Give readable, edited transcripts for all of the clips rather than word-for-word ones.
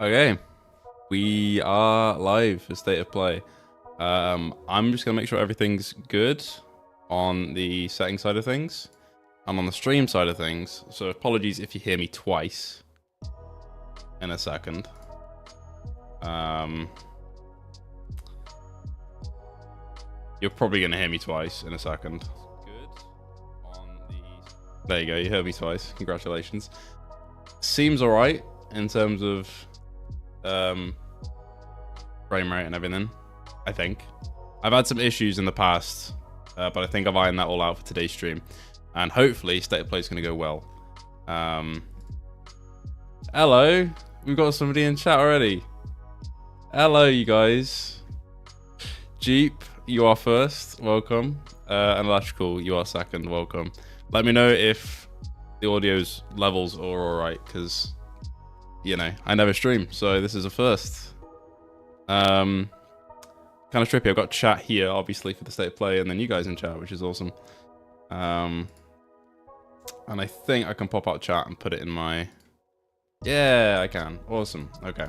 Okay, we are live for State of Play. I'm just gonna make sure everything's good on the setting side of things and on the stream side of things. So apologies if you hear me twice in a second. You're probably gonna hear me twice in a second. Good on the. There you go. You heard me twice. Congratulations. Seems all right in terms of frame rate and everything. I think I've had some issues in the past, but I think I've ironed that all out for today's stream, and hopefully State of Play is going to go well. Hello, we've got somebody in chat already. Hello, you guys. Jeep, you are first. Welcome. And Electrical, you are second. Welcome. Let me know if the audio's levels are all right, because you know I never stream, so this is a first. Kind of trippy. I've got chat here, obviously, for the State of Play, and then you guys in chat, which is awesome. And I think I can pop out chat and put it in my. Yeah, I can. Awesome. Okay.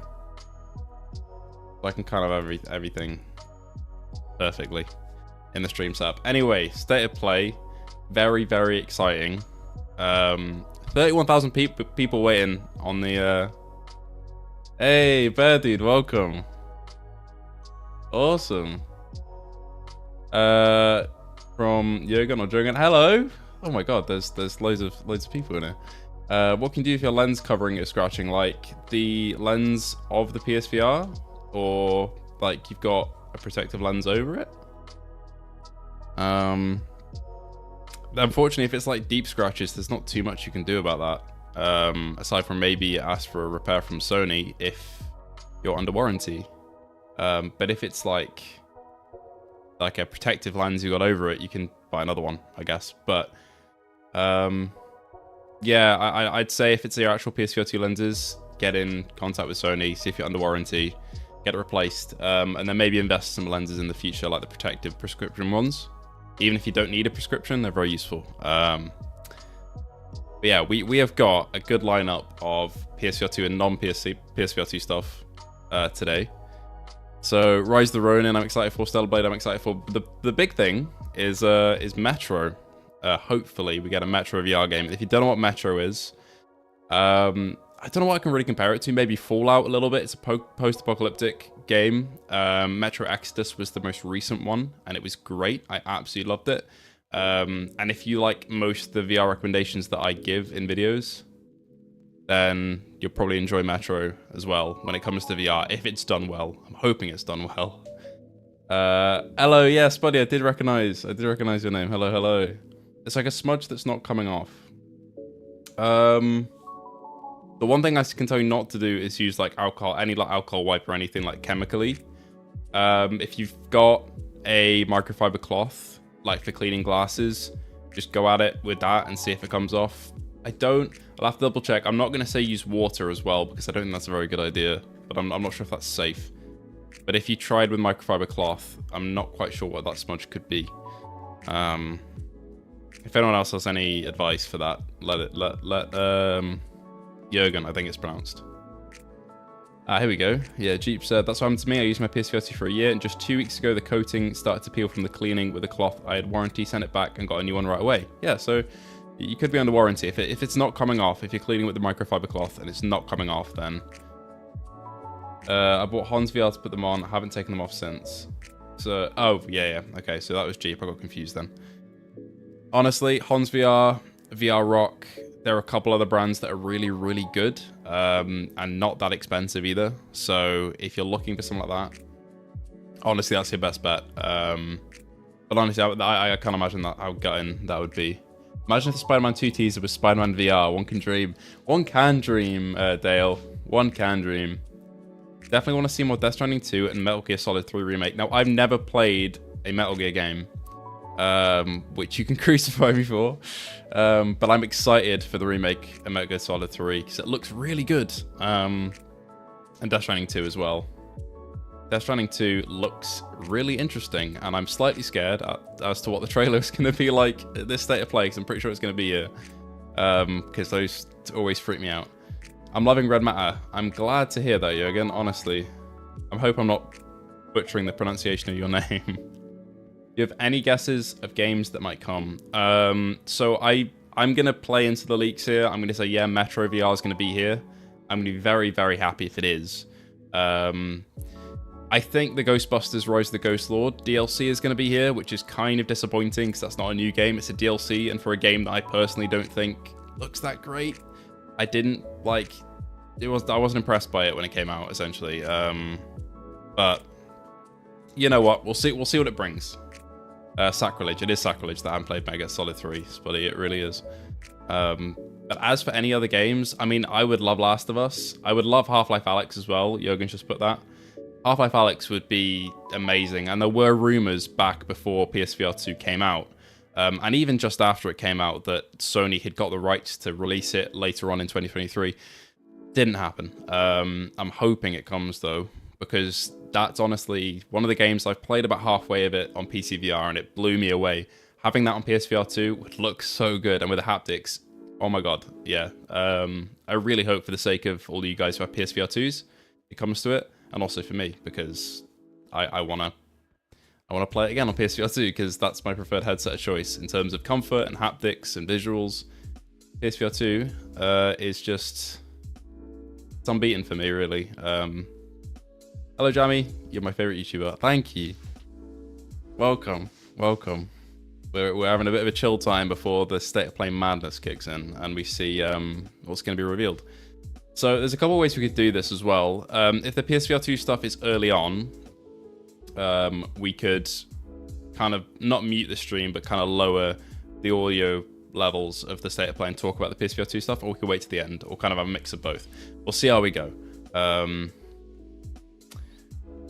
So I can kind of have everything perfectly in the stream setup. Anyway, State of Play, very, very exciting. 31,000 people waiting on the. Hey, Bear Dude, welcome. Awesome. From Jürgen or Jürgen. Hello. Oh my God, there's loads of people in here. What can you do if your lens covering is scratching? Like the lens of the PSVR, or like you've got a protective lens over it? Unfortunately, if it's like deep scratches, there's not too much you can do about that. Aside from maybe ask for a repair from Sony if you're under warranty. But if it's like a protective lens you got over it, you can buy another one, I guess. But yeah, I'd say if it's your actual PSVR2 lenses, get in contact with Sony, see if you're under warranty, get it replaced, and then maybe invest some lenses in the future, like the protective prescription ones. Even if you don't need a prescription, they're very useful. But yeah, we have got a good lineup of PSVR2 and non-PSVR2 stuff today. So Rise the Ronin, I'm excited for. Stellar Blade, I'm excited for. The big thing is Metro. Hopefully we get a Metro VR game. If you don't know what Metro is, I don't know what I can really compare it to. Maybe Fallout a little bit. It's a post-apocalyptic game. Metro Exodus was the most recent one, and it was great. I absolutely loved it. And if you like most of the VR recommendations that I give in videos, then you'll probably enjoy Metro as well when it comes to VR, if it's done well. I'm hoping it's done well. Hello, yes, buddy, I did recognize your name. Hello. It's like a smudge that's not coming off. The one thing I can tell you not to do is use like alcohol, any like alcohol wipe or anything like chemically. If you've got a microfiber cloth, like for cleaning glasses, just go at it with that and see if it comes off. I'll have to double check. I'm not going to say use water as well, because I don't think that's a very good idea, but I'm not sure if that's safe. But if you tried with microfiber cloth, I'm not quite sure what that smudge could be. If anyone else has any advice for that, let Jürgen, I think it's pronounced. Here we go. Yeah, Jeep said, that's what happened to me. I used my PSVR2 for a year, and just 2 weeks ago, the coating started to peel from the cleaning with the cloth. I had warranty, sent it back, and got a new one right away. Yeah, so you could be under warranty. If it's not coming off, if you're cleaning with the microfiber cloth and it's not coming off, then... I bought Hans VR to put them on. I haven't taken them off since. So, oh, yeah. Okay, so that was Jeep. I got confused then. Honestly, Hans VR, VR Rock, there are a couple other brands that are really, really good, and not that expensive either. So if you're looking for something like that, honestly, that's your best bet. But honestly, I can't imagine how gutting that would be. Imagine if the Spider-Man 2 teaser was Spider-Man VR. One can dream. One can dream, Dale. One can dream. Definitely want to see more Death Stranding 2 and Metal Gear Solid 3 Remake. Now, I've never played a Metal Gear game, which you can crucify me for. But I'm excited for the remake of Metal Gear Solid 3 because it looks really good. And Death Stranding 2 as well. Death Stranding 2 looks really interesting, and I'm slightly scared as to what the trailer is going to be like at this State of Play, because I'm pretty sure it's going to be because those always freak me out. I'm loving Red Matter. I'm glad to hear that, Jürgen, honestly. I hope I'm not butchering the pronunciation of your name. Do you have any guesses of games that might come? So I'm going to play into the leaks here. I'm going to say, yeah, Metro VR is going to be here. I'm going to be very, very happy if it is. I think the Ghostbusters Rise of the Ghost Lord DLC is going to be here, which is kind of disappointing because that's not a new game. It's a DLC, and for a game that I personally don't think looks that great, I didn't like it. I wasn't impressed by it when it came out, essentially. But you know what? We'll see what it brings. Sacrilege. It is sacrilege that I haven't played Metal Gear Solid 3, Spuddy. It really is. But as for any other games, I mean, I would love Last of Us. I would love Half-Life Alyx as well. Jürgen just put that. Half-Life Alyx would be amazing, and there were rumors back before PSVR2 came out, and even just after it came out, that Sony had got the rights to release it later on in 2023. Didn't happen. I'm hoping it comes, though, because that's honestly one of the games I've played about halfway of it on PCVR, and it blew me away. Having that on PSVR2 would look so good, and with the haptics, oh my god, yeah. I really hope, for the sake of all of you guys who have PSVR2s, it comes to it. And also for me, because I wanna play it again on PSVR2, because that's my preferred headset of choice in terms of comfort and haptics and visuals. PSVR2 is just, it's unbeaten for me, really. Hello, Jamie. You're my favorite YouTuber. Thank you. Welcome. We're having a bit of a chill time before the State of Play madness kicks in, and we see what's going to be revealed. So there's a couple of ways we could do this as well. If the PSVR2 stuff is early on, we could kind of not mute the stream, but kind of lower the audio levels of the State of Play and talk about the PSVR2 stuff, or we could wait to the end, or kind of have a mix of both. We'll see how we go.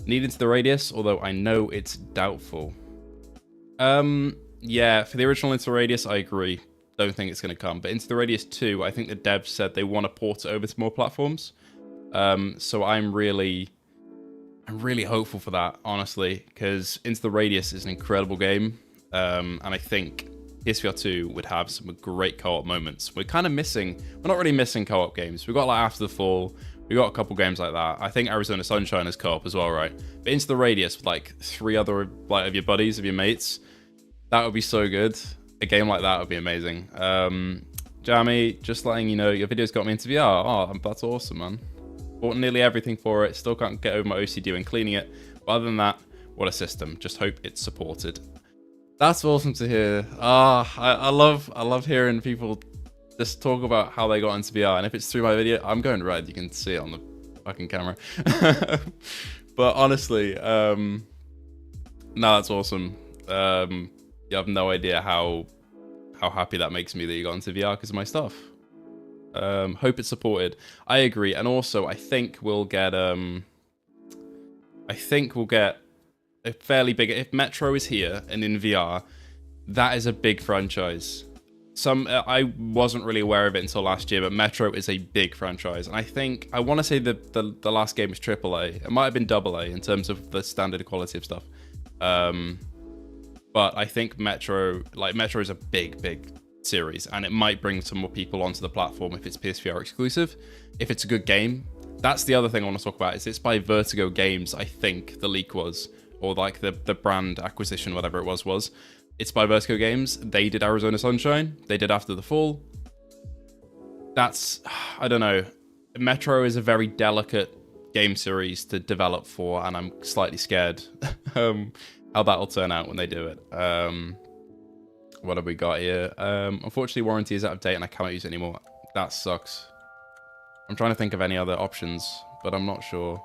Need Into the Radius, although I know it's doubtful. Yeah, for the original Into the Radius, I agree. Don't think it's going to come. But Into the Radius 2, I think the devs said they want to port it over to more platforms. So I'm really hopeful for that, honestly, because Into the Radius is an incredible game. And I think PSVR2 would have some great co-op moments. We're kind of missing, we're not really missing co-op games. We've got like After the Fall, we got a couple games like that. I think Arizona Sunshine is co-op as well, right? But Into the Radius with like 3 other like of your buddies, of your mates, that would be so good. A game like that would be amazing. Jamie, just letting you know, your videos got me into VR. Oh, that's awesome, man. Bought nearly everything for it. Still can't get over my OCD when cleaning it. But other than that, what a system. Just hope it's supported. That's awesome to hear. I love hearing people just talk about how they got into VR. And if it's through my video, I'm going red. You can see it on the fucking camera. But honestly, no, that's awesome. You have no idea how happy that makes me that you got into VR because of my stuff. Hope it's supported. I agree, and also I think we'll get a fairly big. If Metro is here and in VR, that is a big franchise. I wasn't really aware of it until last year, but Metro is a big franchise, and I want to say the last game was AAA. It might have been AA in terms of the standard quality of stuff. But I think Metro is a big series, and it might bring some more people onto the platform if it's PSVR exclusive. If it's a good game, that's the other thing I want to talk about. Is it's by Vertigo Games, I think the leak was, or like the brand acquisition, whatever it was. It's by Vertigo Games. They did Arizona Sunshine. They did After the Fall. That's, I don't know. Metro is a very delicate game series to develop for, and I'm slightly scared how that'll turn out when they do it. What have we got here? Unfortunately, warranty is out of date and I cannot use it anymore. That sucks. I'm trying to think of any other options, but I'm not sure.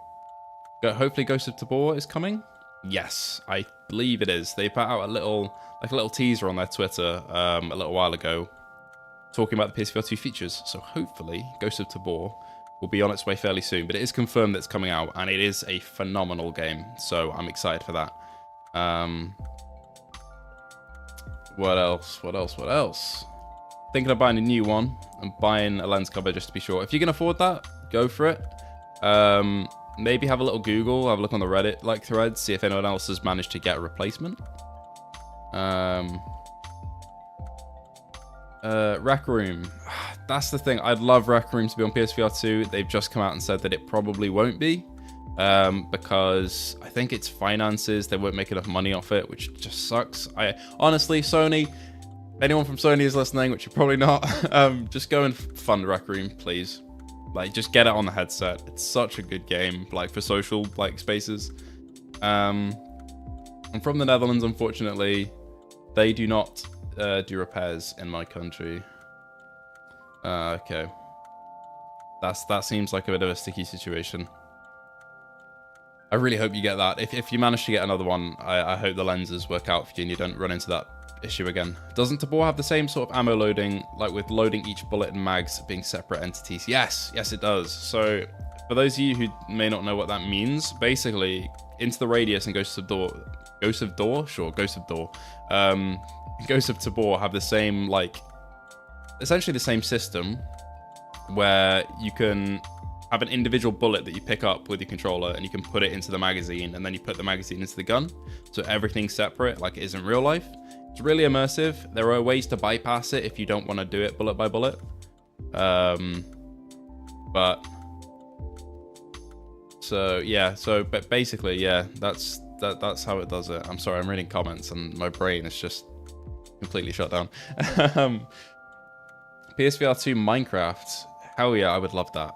Hopefully Ghost of Tabor is coming? Yes, I believe it is. They put out a little teaser on their Twitter a little while ago talking about the PSVR2 features. So hopefully Ghost of Tabor will be on its way fairly soon, but it is confirmed that it's coming out, and it is a phenomenal game. So I'm excited for that. What else? Thinking of buying a new one and buying a lens cover just to be sure. If you can afford that, go for it. Maybe have a little Google, have a look on the Reddit threads, see if anyone else has managed to get a replacement. Rec Room. that's the thing. I'd love Rec Room to be on PSVR2. They've just come out and said that it probably won't be, because I think it's finances. They won't make enough money off it, which just sucks. Honestly, Sony, if anyone from Sony is listening, which you're probably not, just go and fund Rec Room, please. Like, just get it on the headset. It's such a good game, like, for social, like, spaces. I'm from the Netherlands, unfortunately. They do not do repairs in my country. Okay. That seems like a bit of a sticky situation. I really hope you get that. If you manage to get another one, I hope the lenses work out for you and you don't run into that issue again. Doesn't Tabor have the same sort of ammo loading, like with loading each bullet and mags being separate entities? Yes, it does. So for those of you who may not know what that means, basically Into the Radius and Ghost of Tabor have the same, like, essentially the same system where you can have an individual bullet that you pick up with your controller and you can put it into the magazine, and then you put the magazine into the gun, so everything's separate like it is in real life. It's really immersive. There are ways to bypass it if you don't want to do it bullet by bullet, but basically, yeah, that's how it does it. I'm sorry, I'm reading comments and my brain is just completely shut down. PSVR2 Minecraft, hell yeah, I would love that.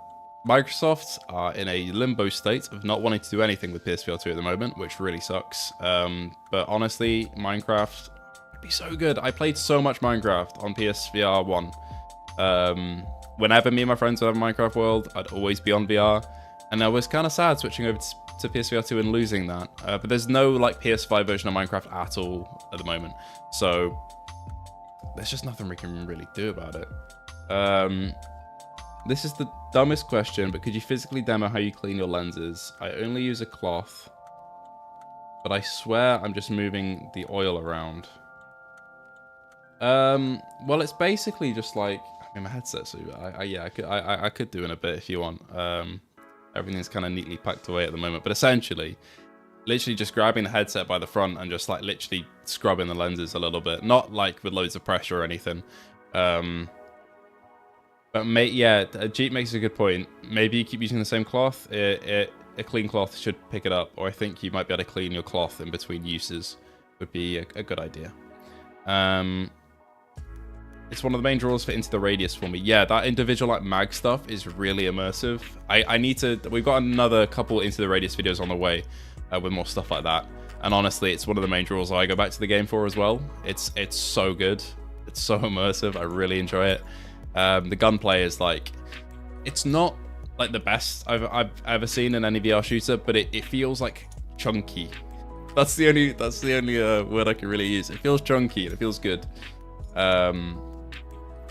Microsoft are in a limbo state of not wanting to do anything with PSVR2 at the moment, which really sucks. But honestly, Minecraft would be so good. I played so much Minecraft on PSVR1. Whenever me and my friends would have a Minecraft world, I'd always be on VR. And I was kind of sad switching over to PSVR2 and losing that. But there's no like PS5 version of Minecraft at all at the moment. So there's just nothing we can really do about it. This is the dumbest question, but could you physically demo how you clean your lenses? I only use a cloth, but I swear I'm just moving the oil around. Well, it's basically just like, I mean, my headset, so I could do in a bit if you want. Everything's kind of neatly packed away at the moment, but essentially, literally just grabbing the headset by the front and just like literally scrubbing the lenses a little bit, not like with loads of pressure or anything. But Jeep makes a good point. Maybe you keep using the same cloth. A clean cloth should pick it up, or I think you might be able to clean your cloth in between uses. Would be a good idea. It's one of the main draws for Into the Radius for me. Yeah, that individual like mag stuff is really immersive. We've got another couple Into the Radius videos on the way with more stuff like that. And honestly, it's one of the main draws I go back to the game for as well. It's so good. It's so immersive. I really enjoy it. The gunplay is like, it's not like the best I've ever seen in any VR shooter, but it feels like chunky. That's the only word I can really use. It feels chunky and it feels good.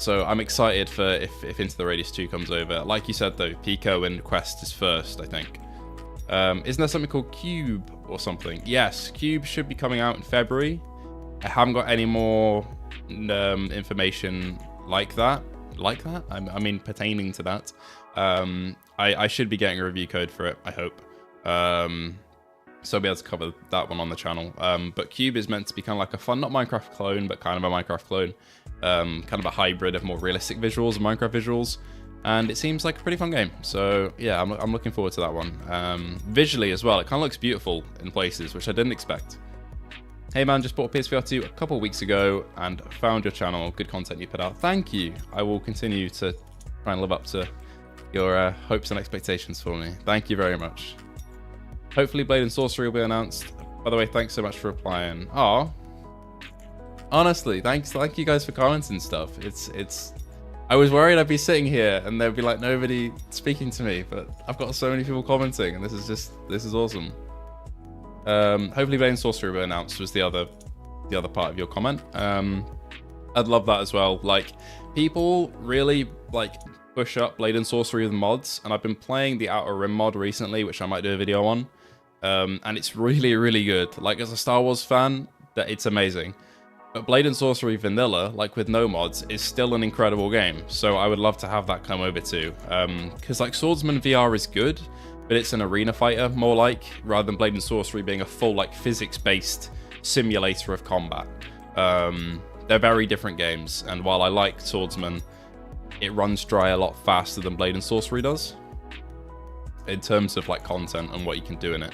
So I'm excited for if Into the Radius 2 comes over. Like you said though, Pico and Quest is first, I think. Isn't there something called Cube or something? Yes, Cube should be coming out in February. I haven't got any more information like that. I mean, pertaining to that. I should be getting a review code for it, I hope. So I'll be able to cover that one on the channel. But Cube is meant to be kind of like a fun, not Minecraft clone, but kind of a Minecraft clone. Kind of a hybrid of more realistic visuals and Minecraft visuals. And it seems like a pretty fun game. So yeah, I'm looking forward to that one. Visually as well, it kind of looks beautiful in places, which I didn't expect. Hey man, just bought a PSVR2 a couple weeks ago and found your channel. Good content you put out. Thank you. I will continue to try and live up to your hopes and expectations for me. Thank you very much. Hopefully Blade and Sorcery will be announced. By the way, thanks so much for replying. Aw. Honestly, thank you guys for comments and stuff. It's I was worried I'd be sitting here and there'd be like nobody speaking to me, but I've got so many people commenting and this is awesome. Hopefully Blade and Sorcery will be announced was the other part of your comment. I'd love that as well. Like, people really like push up Blade and Sorcery with mods, and I've been playing the Outer Rim mod recently, which I might do a video on. And it's really, really good. Like, as a Star Wars fan, it's amazing. But Blade and Sorcery Vanilla, like with no mods, is still an incredible game. So I would love to have that come over too. Because like Swordsman VR is good, but it's an arena fighter more like, rather than Blade and Sorcery being a full like physics-based simulator of combat. They're very different games, and while I like Swordsman, it runs dry a lot faster than Blade and Sorcery does in terms of like content and what you can do in it.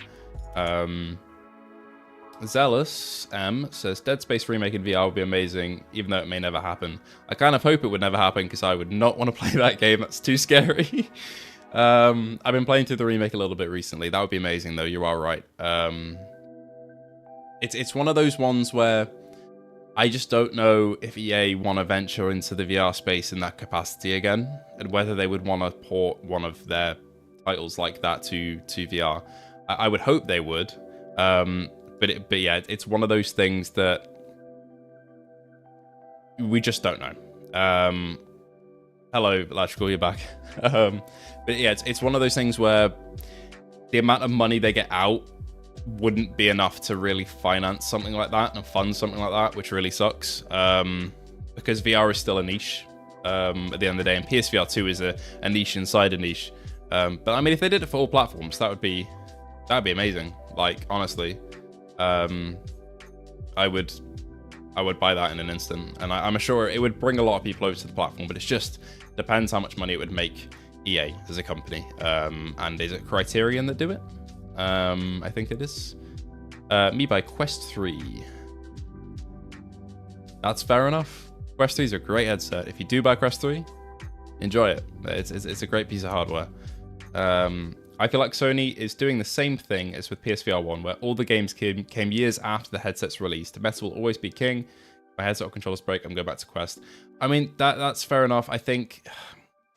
Zealous M says Dead Space remake in VR would be amazing, even though it may never happen. I kind of hope it would never happen because I would not want to play that game. That's too scary. I've been playing through the remake a little bit recently. That would be amazing, though. You are right. It's one of those ones where I just don't know if EA want to venture into the VR space in that capacity again, and whether they would want to port one of their titles like that to VR. I would hope they would. But yeah, it's one of those things that we just don't know. Hello, Electrical, you're back. But yeah, it's one of those things where the amount of money they get out wouldn't be enough to really finance something like that and fund something like that, which really sucks. Because VR is still a niche at the end of the day, and PSVR2 is a niche inside a niche. But I mean, if they did it for all platforms, that'd be amazing. Like, honestly. I would buy that in an instant, and I'm sure it would bring a lot of people over to the platform, but it just depends how much money it would make EA as a company. And is it Criterion that do it? I think it is. Me buy Quest 3. That's fair enough. Quest 3 is a great headset. If you do buy Quest 3, enjoy it. It's a great piece of hardware. I feel like Sony is doing the same thing as with PSVR 1, where all the games came years after the headset's released. Metal will always be king. If my headset or controllers break, I'm going back to Quest. I mean, that's fair enough. I think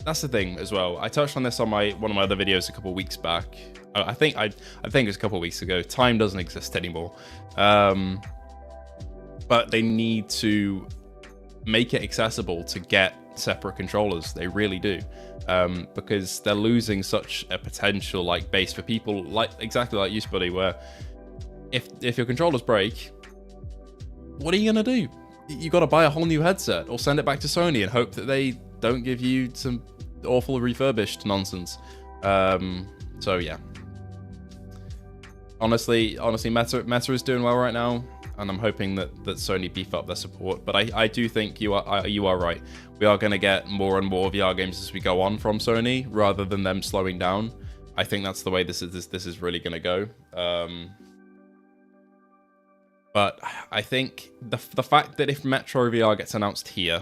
that's the thing as well. I touched on this on one of my other videos a couple of weeks back. I think it was a couple of weeks ago. Time doesn't exist anymore. But they need to make it accessible to get separate controllers. They really do. Because they're losing such a potential like base for people exactly like you, Spuddy, where if your controllers break, what are you gonna do? You got to buy a whole new headset or send it back to Sony and hope that they don't give you some awful refurbished nonsense. So yeah, honestly, Meta is doing well right now, and I'm hoping that Sony beef up their support. But I do think you are right. We are going to get more and more VR games as we go on from Sony, rather than them slowing down. I think that's the way this is really going to go. But I think the fact that if Metro VR gets announced here,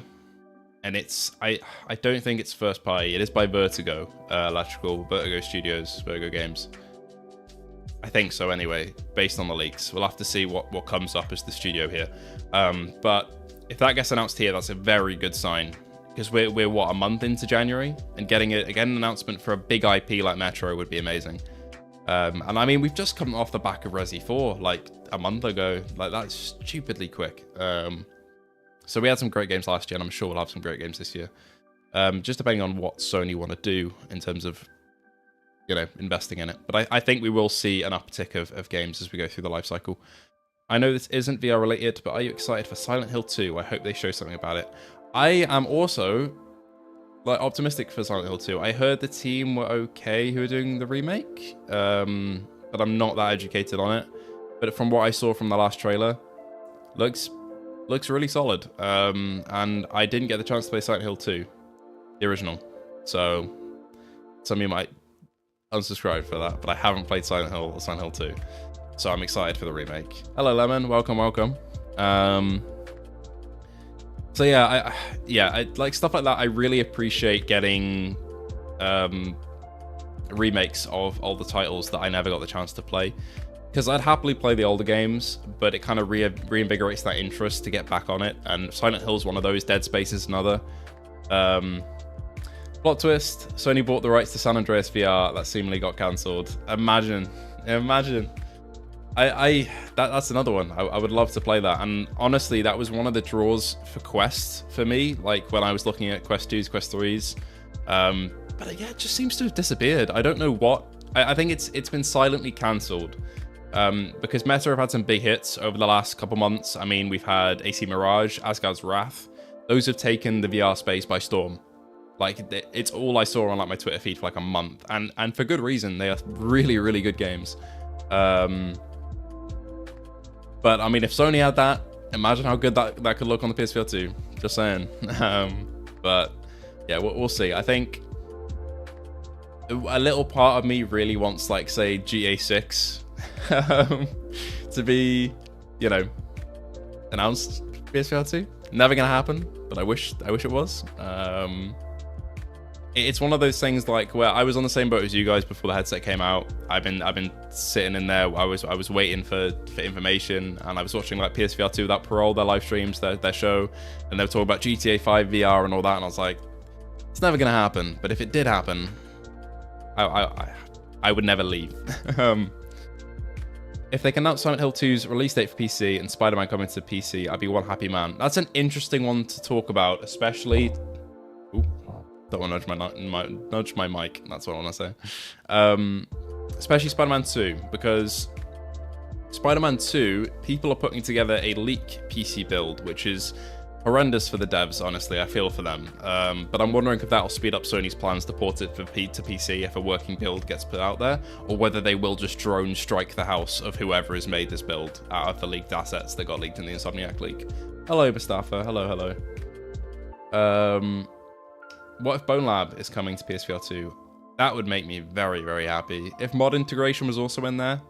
and I don't think it's first party. It is by Vertigo Studios, Vertigo Games. I think so anyway, based on the leaks. We'll have to see what comes up as the studio here. But if that gets announced here, that's a very good sign. Because we're what, a month into January? And getting an announcement for a big IP like Metro would be amazing. And I mean, we've just come off the back of Resi 4 like a month ago. Like, that's stupidly quick. So we had some great games last year, and I'm sure we'll have some great games this year. Just depending on what Sony want to do in terms of, investing in it. But I think we will see an uptick of games as we go through the life cycle. I know this isn't VR related, but are you excited for Silent Hill 2? I hope they show something about it. I am also optimistic for Silent Hill 2. I heard the team were okay who are doing the remake, but I'm not that educated on it. But from what I saw from the last trailer, looks really solid. And I didn't get the chance to play Silent Hill 2, the original. So some of you might unsubscribe for that, but I haven't played Silent Hill or Silent Hill 2. So I'm excited for the remake. Hello, Lemon. Welcome. So yeah, I like stuff like that. I really appreciate getting remakes of all the titles that I never got the chance to play, because I'd happily play the older games, but it kind of reinvigorates that interest to get back on it. And Silent Hill is one of those. Dead Space is another. Plot twist: Sony bought the rights to San Andreas VR that seemingly got cancelled. Imagine. That's another one. I would love to play that. And honestly, that was one of the draws for Quest for me, like when I was looking at Quest 2s, Quest 3s. But yeah, it just seems to have disappeared. I don't know what. I think it's been silently cancelled. Because Meta have had some big hits over the last couple months. I mean, we've had AC Mirage, Asgard's Wrath. Those have taken the VR space by storm. Like, it's all I saw on like my Twitter feed for like a month. And for good reason. They are really, really good games. But I mean, if Sony had that, imagine how good that could look on the PSVR2. Just saying. But yeah, we'll see. I think a little part of me really wants, like, say, GTA 6 to be, you know, announced PSVR2. Never gonna happen, but I wish it was. It's one of those things, like, where I was on the same boat as you guys before the headset came out. I've been sitting in there. I was waiting for information, and I was watching, like, PSVR2 Without Parole, their live streams, their show, and they were talking about GTA 5 VR and all that, and I was like, it's never gonna happen. But if it did happen, I would never leave. If they can announce Silent Hill 2's release date for PC and Spider-Man coming to PC, I'd be one happy man. That's an interesting one to talk about, especially... Ooh, don't want to nudge my mic. That's what I want to say. Especially Spider-Man 2, because Spider-Man 2, people are putting together a leak PC build, which is horrendous for the devs, honestly. I feel for them. But I'm wondering if that'll speed up Sony's plans to port it to PC if a working build gets put out there, or whether they will just drone strike the house of whoever has made this build out of the leaked assets that got leaked in the Insomniac leak. Hello, Mustafa. Hello. What if Bone Lab is coming to PSVR 2? That would make me very, very happy. If mod integration was also in there,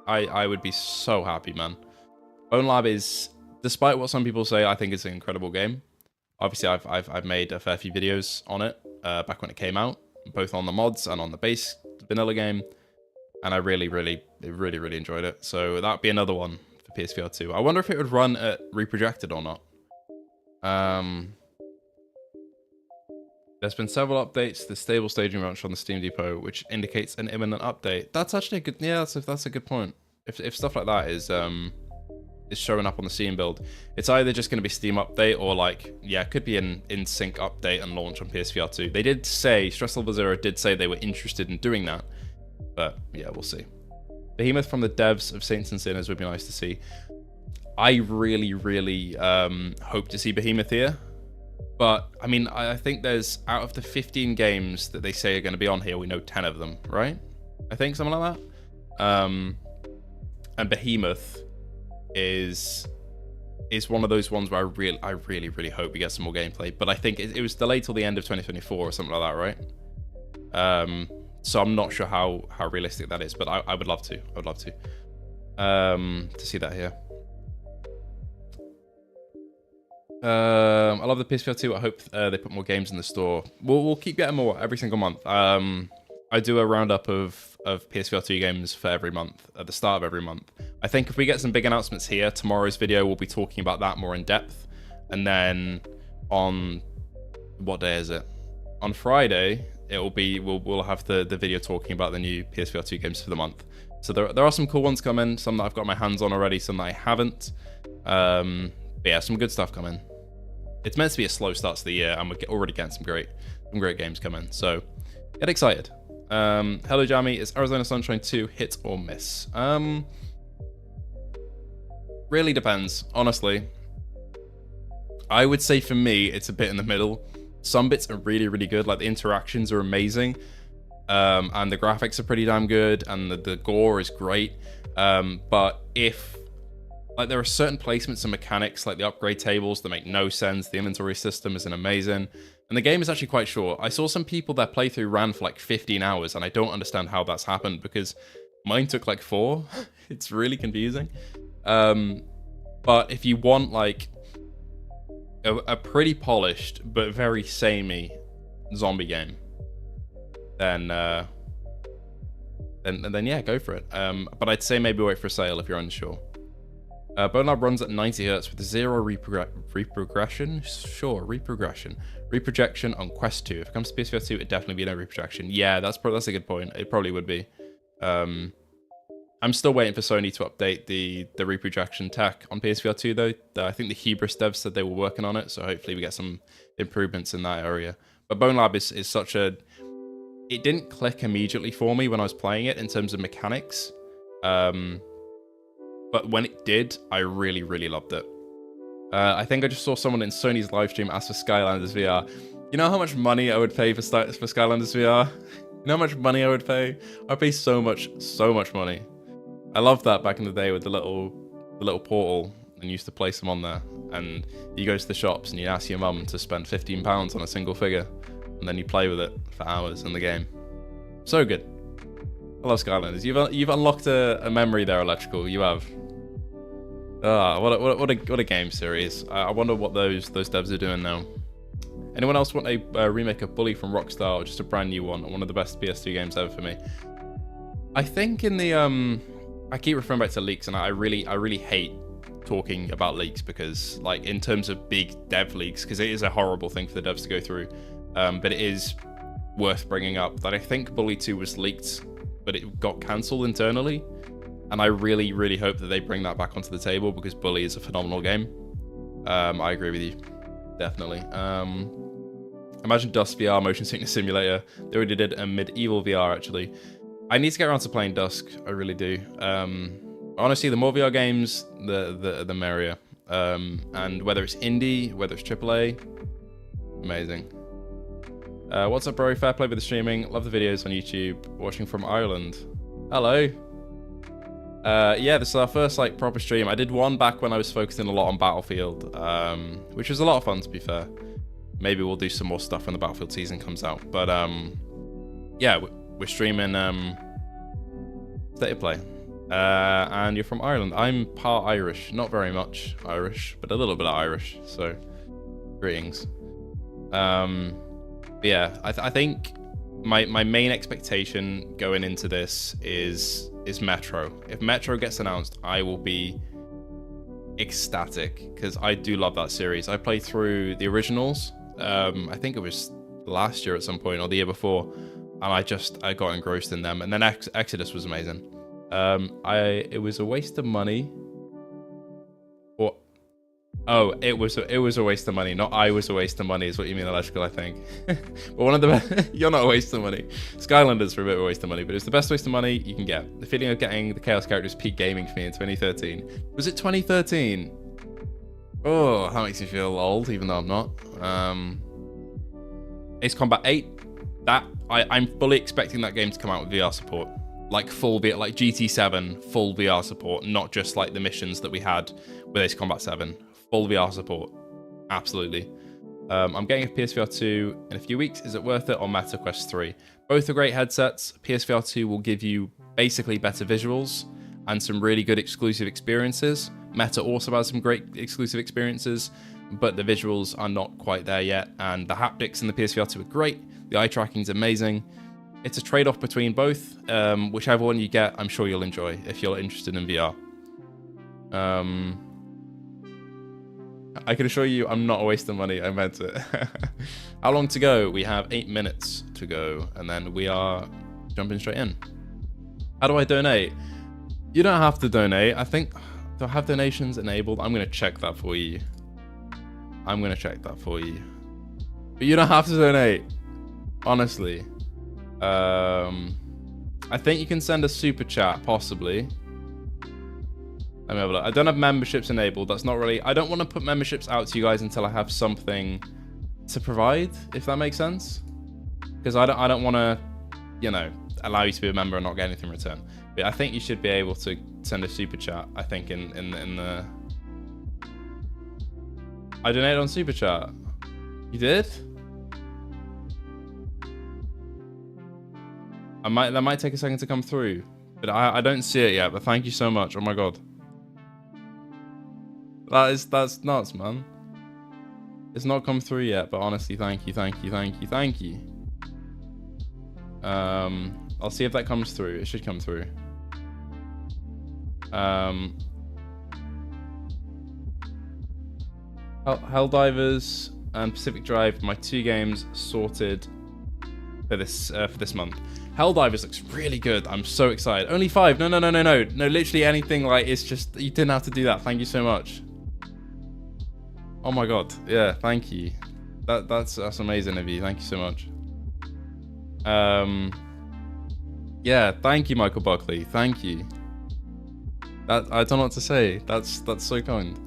I would be so happy, man. Bone Lab is, despite what some people say, I think it's an incredible game. Obviously, I've made a fair few videos on it back when it came out, both on the mods and on the base vanilla game, and I really enjoyed it. So that'd be another one for PSVR 2. I wonder if it would run at reprojected or not. There's been several updates to the stable staging launch on the Steam Depot, which indicates an imminent update. That's actually a good, yeah, that's a good point. If stuff like that is showing up on the Steam build, it's either just going to be Steam update or, like, yeah, it could be an in-sync update and launch on PSVR 2. They did say, Stress Level Zero did say they were interested in doing that, but yeah, we'll see. Behemoth from the devs of Saints and Sinners would be nice to see. I really hope to see Behemoth here. But, I mean, I think there's, out of the 15 games that they say are going to be on here, we know 10 of them, right? I think, something like that. And Behemoth is one of those ones where I really hope we get some more gameplay. But I think it was delayed till the end of 2024 or something like that, right? So I'm not sure how realistic that is, but I would love to. I would love to see that here. I love the PSVR 2. I hope they put more games in the store. We'll keep getting more every single month. I do a roundup of PSVR 2 games for every month, at the start of every month. I think if we get some big announcements here, tomorrow's video will be talking about that more in depth. And then on, what day is it? On Friday, it will be, we'll have the video talking about the new PSVR 2 games for the month. So there are some cool ones coming, some that I've got my hands on already, some that I haven't. But yeah, some good stuff coming. It's meant to be a slow start to the year, and we're already getting some great games coming. So get excited. Hello, Jamie. Is Arizona Sunshine 2 hit or miss? Really depends, honestly. I would say for me, it's a bit in the middle. Some bits are really good, like the interactions are amazing, and the graphics are pretty damn good, and the gore is great. But if, like, there are certain placements and mechanics, like the upgrade tables, that make no sense. The inventory system isn't amazing, and the game is actually quite short. I saw some people, their playthrough ran for like 15 hours, and I don't understand how that's happened, because mine took like 4. It's really confusing. But if you want, like, a pretty polished but very samey zombie game, then yeah, go for it. But I'd say maybe wait for a sale if you're unsure. Bone Lab runs at 90 Hz with 0 reprogression. Sure, reprojection on Quest 2. If it comes to PSVR 2, it'd definitely be no reprojection. Yeah, that's a good point. It probably would be. I'm still waiting for Sony to update the reprojection tech on PSVR 2, though. I think the Hubris devs said they were working on it, so hopefully we get some improvements in that area. But Bone Lab is such a... It didn't click immediately for me when I was playing it in terms of mechanics. But when it did, I really loved it. I think I just saw someone in Sony's livestream ask for Skylanders VR. You know how much money I would pay for Skylanders VR? You know how much money I would pay? I'd pay so much money. I loved that back in the day with the little portal and you used to place them on there. And you go to the shops and you ask your mum to spend £15 on a single figure, and then you play with it for hours in the game. So good. I love Skylanders. You've unlocked a memory there, Electrical. You have. Ah, what a game series. I wonder what those devs are doing now. Anyone else want a remake of Bully from Rockstar, or just a brand new one of the best PS2 games ever for me? I think in the I keep referring back to leaks, and I really hate talking about leaks, because like in terms of big dev leaks, because it is a horrible thing for the devs to go through, but it is worth bringing up that I think Bully 2 was leaked, but it got cancelled internally. And I really hope that they bring that back onto the table, because Bully is a phenomenal game. I agree with you. Definitely. Imagine Dusk VR motion sickness simulator. They already did a medieval VR, actually. I need to get around to playing Dusk. I really do. Honestly, the more VR games, the merrier. And whether it's indie, whether it's AAA, amazing. What's up, bro? Fair play with the streaming. Love the videos on YouTube. Watching from Ireland. Hello. Yeah, this is our first like proper stream. I did one back when I was focusing a lot on Battlefield, which was a lot of fun, to be fair. Maybe we'll do some more stuff when the Battlefield season comes out. But yeah, we're streaming State of Play. And you're from Ireland. I'm part Irish, not very much Irish, but a little bit of Irish. So greetings. Yeah, I think my main expectation going into this is Metro. If Metro gets announced, I will be ecstatic, because I do love that series. I played through the originals. I think it was last year at some point, or the year before, and I got engrossed in them. And then Exodus was amazing. It was a waste of money. Oh, it was a waste of money. Not I was a waste of money is what you mean, Electrical, I think. But one of the best, you're not a waste of money. Skylanders were a bit of a waste of money, but it's the best waste of money you can get. The feeling of getting the Chaos characters peak gaming for me in 2013. Was it 2013? Oh, that makes me feel old, even though I'm not. Ace Combat 8. I'm fully expecting that game to come out with VR support. Like full VR, like GT7, full VR support, not just like the missions that we had with Ace Combat 7. Full VR support. Absolutely. I'm getting a PSVR2 in a few weeks. Is it worth it, or Meta Quest 3? Both are great headsets. PSVR2 will give you basically better visuals and some really good exclusive experiences. Meta also has some great exclusive experiences, but the visuals are not quite there yet. And the haptics in the PSVR2 are great. The eye tracking is amazing. It's a trade-off between both. Whichever one you get, I'm sure you'll enjoy if you're interested in VR. I can assure you I'm not a waste of money. I meant it. How long to go? We have 8 minutes to go, and then we are jumping straight in. How do I donate? You don't have to donate. I think, do I have donations enabled? I'm going to check that for you. But you don't have to donate. Honestly. I think you can send a super chat, possibly. Let me have a look. I don't have memberships enabled. That's not really... I don't want to put memberships out to you guys until I have something to provide, if that makes sense. Because I don't want to, you know, allow you to be a member and not get anything in return. But I think you should be able to send a super chat, I think, in the... I donated on super chat. You did? That might take a second to come through. But I don't see it yet, but thank you so much. Oh my god. That's nuts, man. It's not come through yet, but honestly, thank you. I'll see if that comes through. It should come through. Helldivers and Pacific Drive, my 2 games sorted for this month. Helldivers looks really good. I'm so excited. Only 5. No. Literally anything. Like, it's just, you didn't have to do that. Thank you so much. Oh my god. Yeah, thank you. That's amazing of you. Thank you so much. Yeah, thank you, Michael Buckley. Thank you. I don't know what to say. That's so kind.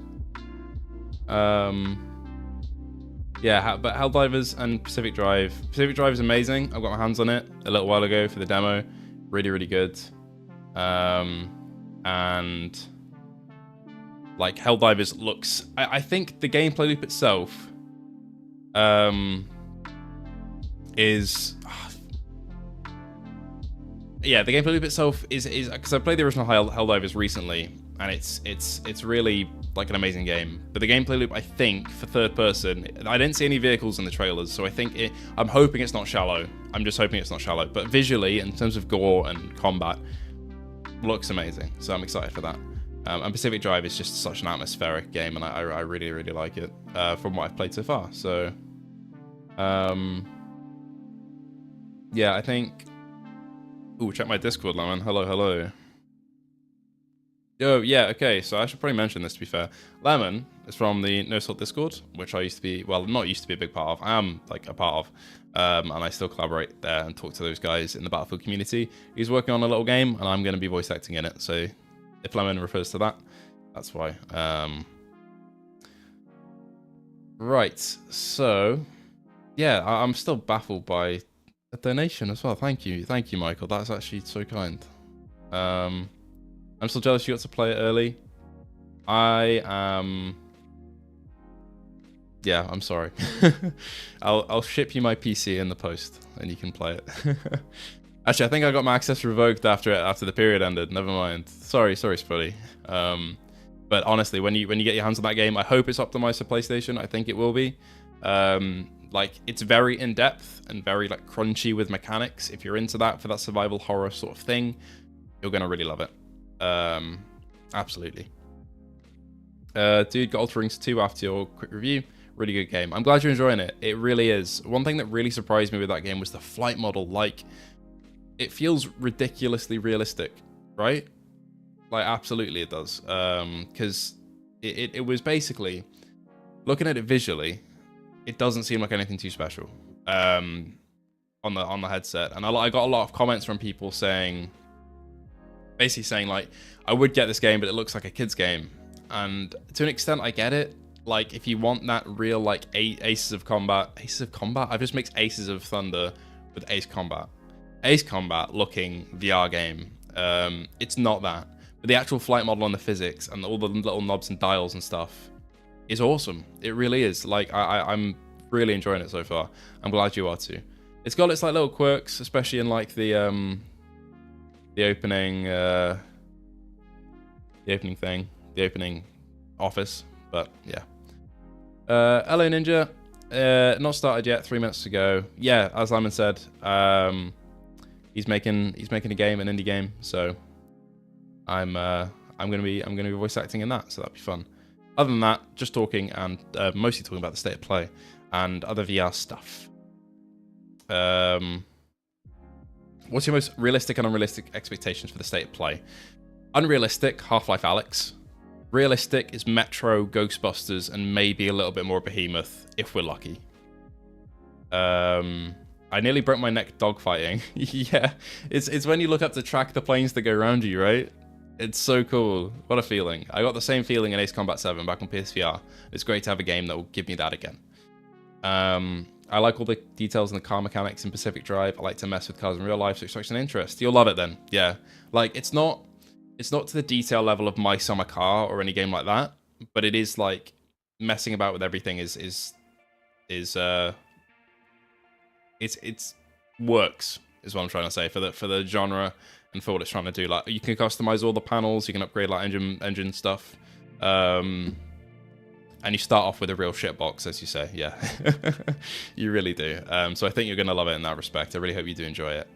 Yeah, but Helldivers and Pacific Drive. Pacific Drive is amazing. I got my hands on it a little while ago for the demo. Really good. And Like Helldivers looks, I think the gameplay loop itself is yeah, the gameplay loop itself is because I played the original Helldivers recently, and it's really like an amazing game. But the gameplay loop, I think, for third person, I didn't see any vehicles in the trailers, so I think I'm hoping it's not shallow. I'm just hoping it's not shallow. But visually, in terms of gore and combat, looks amazing. So I'm excited for that. And Pacific Drive is just such an atmospheric game, and I really, really like it from what I've played so far. So, yeah, I think... Ooh, check my Discord, Lemon. Hello, hello. Oh, yeah, okay, so I should probably mention this, to be fair. Lemon is from the No Salt Discord, which I used to be, well, not used to be a big part of. I am, like, a part of, and I still collaborate there and talk to those guys in the Battlefield community. He's working on a little game, and I'm going to be voice acting in it, so if Lemon refers to that, that's why. Right, so, yeah, I'm still baffled by a donation as well. Thank you, Michael. That's actually so kind. I'm still jealous you got to play it early. I am. Yeah, I'm sorry. I'll ship you my PC in the post, and you can play it. Actually, I think I got my access revoked after the period ended. Never mind. Sorry, Spuddy. But honestly, when you get your hands on that game, I hope it's optimized for PlayStation. I think it will be. Like, it's very in-depth and very like crunchy with mechanics. If you're into that for that survival horror sort of thing, you're gonna really love it. Absolutely. Dude, got Ultra Rings 2 after your quick review. Really good game. I'm glad you're enjoying it. It really is. One thing that really surprised me with that game was the flight model. Like, it feels ridiculously realistic, right? Like, absolutely it does. Because it was basically, looking at it visually, it doesn't seem like anything too special on the headset. And I got a lot of comments from people saying, basically saying like, I would get this game, but it looks like a kid's game. And to an extent, I get it. Like, if you want that real like Aces of Combat, I've just mixed Aces of Thunder with Ace Combat looking VR game. It's not that, but the actual flight model and the physics and all the little knobs and dials and stuff is awesome. It really is. Like, I'm really enjoying it so far. I'm glad you are too. It's got its like little quirks, especially in like the opening thing, the opening office. But yeah. Hello Ninja. Not started yet. 3 minutes to go. Yeah, as Lyman said, he's making a game, an indie game. So I'm gonna be voice acting in that. So that'd be fun. Other than that, just talking and mostly talking about the state of play and other VR stuff. What's your most realistic and unrealistic expectations for the state of play? Unrealistic, Half-Life Alyx. Realistic is Metro, Ghostbusters, and maybe a little bit more Behemoth, if we're lucky. I nearly broke my neck dogfighting. Yeah, it's when you look up to track the planes that go around you, right? It's so cool. What a feeling. I got the same feeling in Ace Combat 7 back on PSVR. It's great to have a game that will give me that again. I like all the details in the car mechanics in Pacific Drive. I like to mess with cars in real life, so it strikes an interest. You'll love it then. Yeah. Like, it's not to the detail level of My Summer Car or any game like that, but it is like messing about with everything is works, is what I'm trying to say, for the genre and for what it's trying to do. Like, you can customize all the panels, you can upgrade like engine stuff, and you start off with a real shitbox, as you say. Yeah. You really do. So I think you're gonna love it in that respect. I really hope you do enjoy it.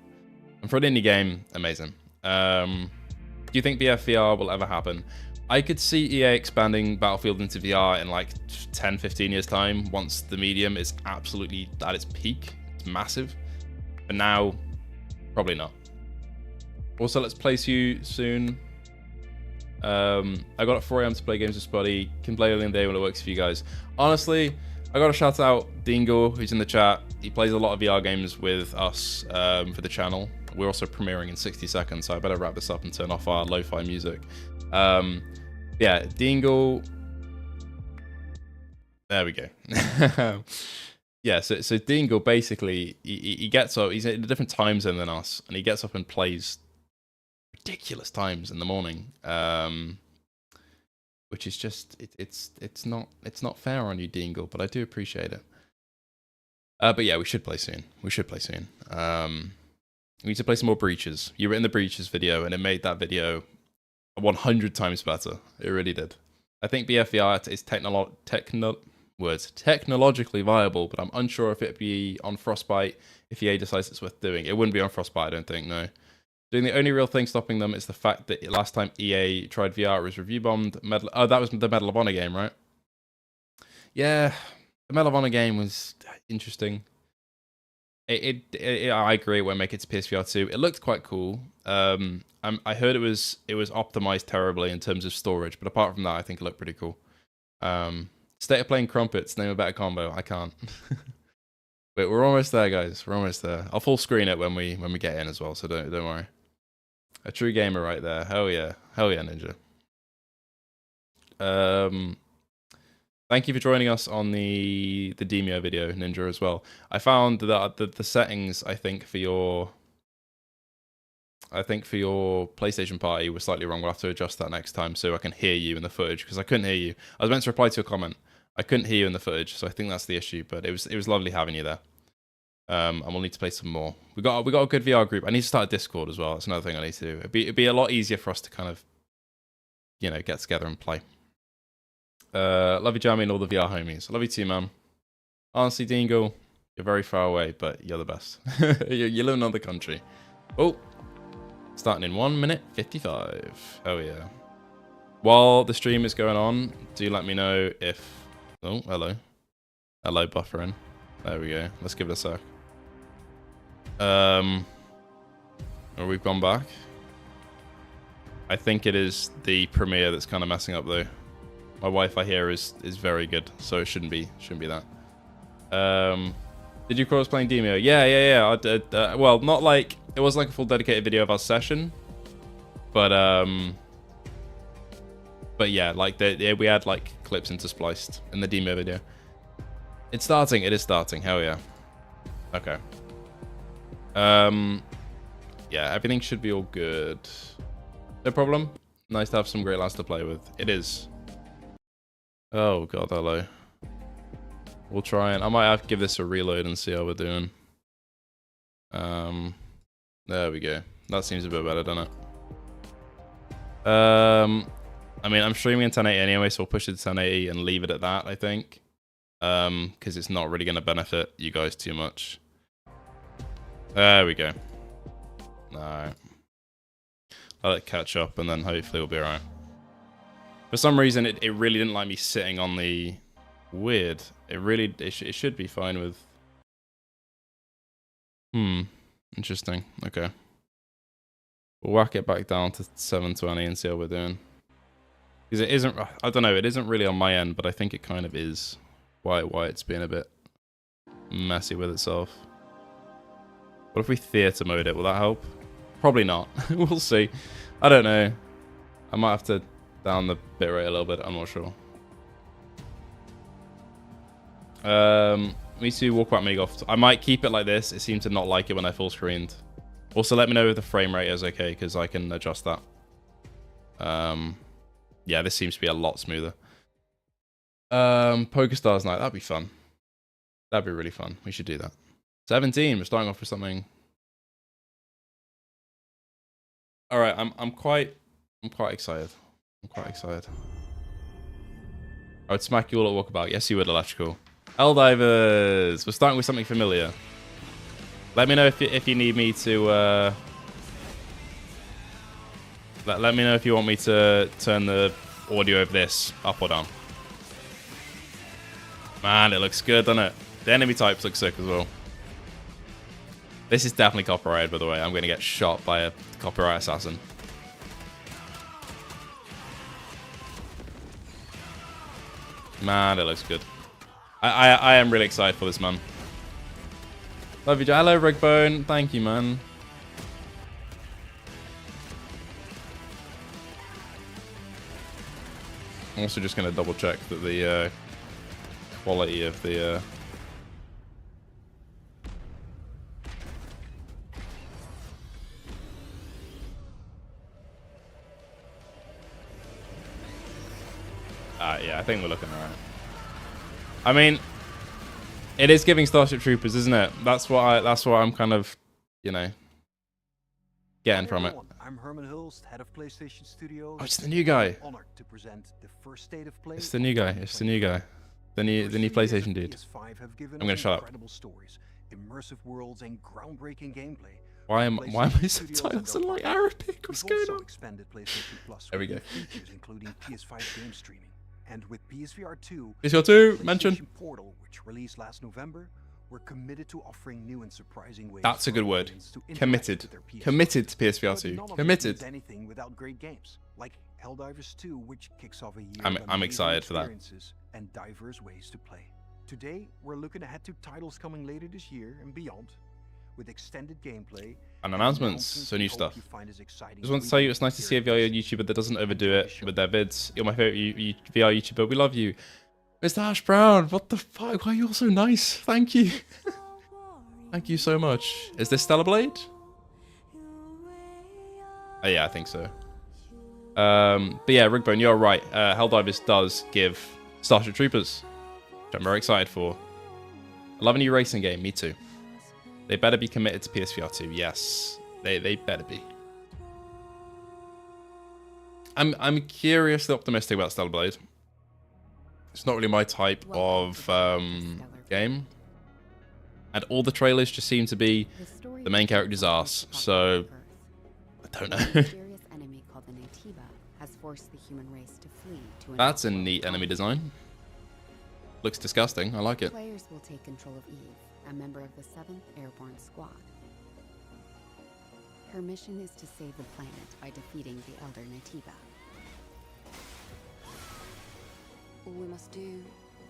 And for an indie game, amazing. Do you think BFVR will ever happen? I could see EA expanding Battlefield into VR in like 10, 15 years time, once the medium is absolutely at its peak. It's massive. But now, probably not. Also, let's place you soon. I got at 4 AM to play games with Spuddy. Can play early in the day when it works for you guys. Honestly, I got to shout out Dingle, who's in the chat. He plays a lot of VR games with us for the channel. We're also premiering in 60 seconds, so I better wrap this up and turn off our lo-fi music. Yeah, Dingle. There we go. Yeah, so Dingle basically, he gets up, he's in a different time zone than us, and he gets up and plays ridiculous times in the morning. which is just it's not fair on you, Dingle, but I do appreciate it. But yeah, we should play soon. We need to play some more Breaches. You were in the Breaches video, and it made that video 100 times better. It really did. I think BFVR is technologically viable, but I'm unsure if it'd be on Frostbite if EA decides it's worth doing. It wouldn't be on Frostbite, I don't think, no. Doing the only real thing stopping them is the fact that last time EA tried VR, it was review bombed. That was the Medal of Honor game, right? Yeah, the Medal of Honor game was interesting. I agree. It won't make it to PSVR2. It looked quite cool. I heard it was optimized terribly in terms of storage, but apart from that, I think it looked pretty cool. State of playing crumpets. Name a better combo. I can't. But we're almost there, guys. We're almost there. I'll full screen it when we get in as well. So don't worry. A true gamer right there. Hell yeah, Ninja. Thank you for joining us on the Demio video, Ninja, as well. I found that the settings, I think for your PlayStation party was slightly wrong. We'll have to adjust that next time so I can hear you in the footage, because I couldn't hear you. I was meant to reply to your comment. I couldn't hear you in the footage, so I think that's the issue. But it was lovely having you there. And we'll need to play some more. We got a good VR group. I need to start a Discord as well. That's another thing I need to do. It'd be a lot easier for us to kind of, get together and play. Love you, Jamie, and all the VR homies. I love you too, man. Honestly, Dingle, you're very far away, but you're the best. You live in another country. Oh, starting in 1 minute 55. Oh yeah. While the stream is going on, do let me know if. Oh, hello, buffering. There we go. Let's give it a sec. We've gone back. I think it is the premiere that's kind of messing up though. My Wi-Fi here is very good, so it shouldn't be that. Did you cross playing Demio? Yeah. I did. Well, not like it was like a full dedicated video of our session, but yeah, like we had like clips interspliced in the Demio video. It's starting. It is starting. Hell yeah. Okay. Yeah, everything should be all good. No problem. Nice to have some great lads to play with. It is. Oh god, hello. We'll try and I might have to give this a reload and see how we're doing. There we go. That seems a bit better, doesn't it? I mean, I'm streaming in 1080 anyway, so we'll push it to 1080 and leave it at that, I think. Because it's not really going to benefit you guys too much. There we go. Alright. Let it catch up and then hopefully we'll be alright. For some reason, it really didn't like me sitting on the... Weird. It should be fine with... Interesting. Okay. We'll whack it back down to 720 and see how we're doing. Because it isn't... I don't know, it isn't really on my end, but I think it kind of is. Why it's being a bit messy with itself. What if we theatre mode it? Will that help? Probably not. We'll see. I don't know. I might have to down the bitrate a little bit. I'm not sure. Me too. Walkabout mini golf. I might keep it like this. It seemed to not like it when I full screened. Also, let me know if the frame rate is okay, because I can adjust that. Yeah, this seems to be a lot smoother. PokerStars night. That'd be fun. That'd be really fun. We should do that. 17. We're starting off with something. All right. I'm quite excited. I'm quite excited. I would smack you all at Walkabout. Yes, you would, Electrical. Helldivers. We're starting with something familiar. Let me know if you need me to. Let me know if you want me to turn the audio of this up or down. Man, it looks good, doesn't it? The enemy types look sick as well. This is definitely copyrighted, by the way. I'm going to get shot by a copyright assassin. Man, it looks good. I am really excited for this, man. Love you, hello, Rigbone. Thank you, man. I'm also just going to double check that the quality of the... Yeah, I think we're looking alright. I mean, it is giving Starship Troopers, isn't it? That's what I'm kind of, you know, getting from it. I'm Herman Hulst, head of PlayStation Studios. Oh, it's the new guy. Honored to present the first state of play. It's the new guy. It's the new guy. The new PlayStation dude. I'm gonna shut up. Stories, immersive worlds, and groundbreaking gameplay. Why am my subtitles in like Arabic? What's going on? There we go. Features, including PS5 game streaming. And with PSVR2, PSVR2 mention. Portal, which released last November, we're committed to offering new and surprising ways. That's a good word. Committed. Committed to PSVR2. Committed. Anything without great games like Helldivers 2, which kicks off a year. I'm excited for that. And diverse ways to play. Today, we're looking ahead to titles coming later this year and beyond, with extended gameplay and announcements, so new stuff. Just want to tell you, it's nice to see a VR YouTuber that doesn't overdo it with their vids. You're my favorite VR YouTuber. We love you. Mr. Ash Brown, what the fuck? Why are you all so nice? Thank you. Thank you so much. Is this Stellar Blade? Oh, yeah, I think so. But yeah, Rigbone, you're right. Helldivers does give Starship Troopers, which I'm very excited for. I love a new racing game. Me too. They better be committed to PSVR2. Yes, they better be. I'm curiously optimistic about Stellar Blade. It's not really my type of game, and all the trailers just seem to be the main character's ass. So I don't know. That's a neat enemy design. Looks disgusting. I like it. Players will take control of Eve, a member of the 7th Airborne Squad. Her mission is to save the planet by defeating the Elder Natiba. All we must do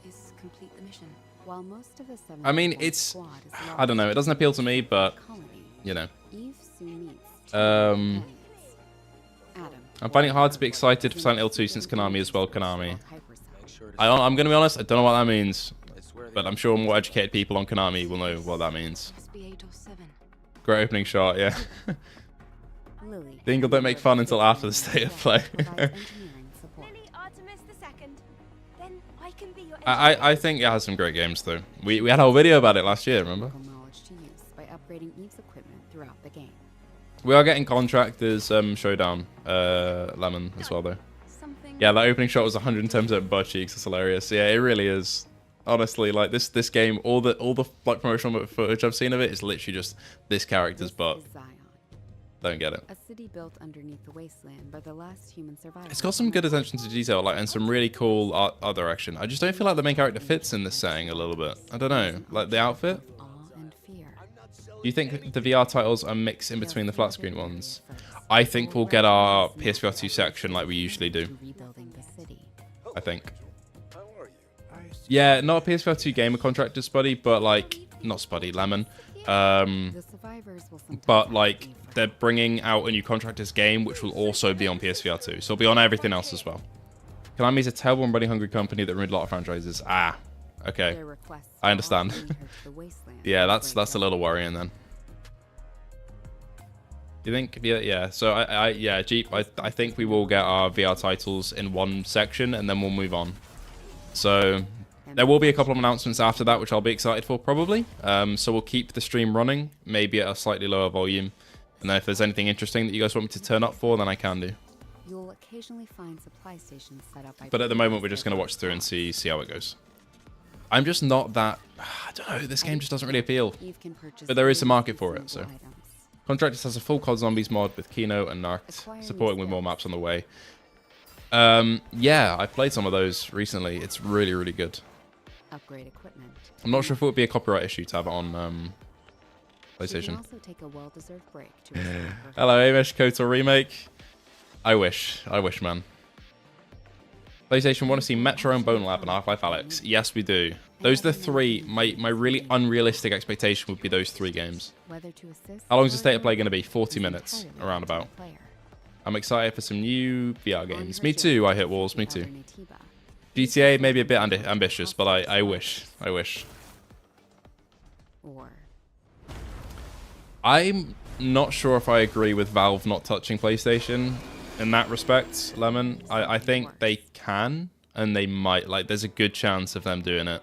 is complete the mission. While most of the 7th I mean, it's... I don't know. It doesn't appeal to me, but, you know. Eve soon meets I'm finding it hard to be excited for Silent Hill 2 since Konami as well. Konami. I'm going to be honest, I don't know what that means. But I'm sure more educated people on Konami will know what that means. Great opening shot, yeah. Dingle don't make fun until after the state of play. I think it has some great games though. We had a whole video about it last year, remember? We are getting Contractors Showdown Lemon as well though. Yeah, that opening shot was 110% butt cheeks. It's hilarious. Yeah, it really is. Honestly, like this game, all the like promotional footage I've seen of it is literally just this character's butt. Don't get it. A city built underneath the wasteland by the last human survivor. It's got some good attention to detail, like, and some really cool art direction. I just don't feel like the main character fits in this setting a little bit. I don't know, like the outfit. Do you think the VR titles are mixed in between the flat screen ones? I think we'll get our PSVR2 section like we usually do. I think. Yeah, not a PSVR2 gamer contractor, Spuddy, but like, not Spuddy, Lemon. But like, they're bringing out a new Contractors game, which will also be on PSVR2. So it'll be on everything else as well. Konami's a terrible and money hungry company that ruined a lot of franchises. Ah, okay. I understand. Yeah, that's a little worrying then. Do you think? Yeah. So yeah, Jeep. I think we will get our VR titles in one section and then we'll move on. So there will be a couple of announcements after that, which I'll be excited for probably. So we'll keep the stream running, maybe at a slightly lower volume. And then if there's anything interesting that you guys want me to turn up for, then I can do. You'll occasionally find supply stations set up. But at the moment, we're just going to watch through and see how it goes. I'm just not that... I don't know, this game just doesn't really appeal. But there is a market for it, so... Contractors has a full COD Zombies mod with Kino and Narked, supporting with more maps on the way. Yeah, I played some of those recently. It's really, really good. Upgrade equipment. I'm not sure if it would be a copyright issue to have it on PlayStation. Also take a well-deserved break to Hello, Amish KOTOR remake. I wish, man. PlayStation want to see Metro and Bone Lab and Half-Life Alyx. Yes, we do. Those are the three. My really unrealistic expectation would be those three games. How long is the state of play going to be? 40 minutes, around about. I'm excited for some new VR games. Me too, I hit walls, me too. GTA maybe a bit ambitious, but I wish. I'm not sure if I agree with Valve not touching PlayStation in that respect, Lemon. I think they can. and they might, like, there's a good chance of them doing it.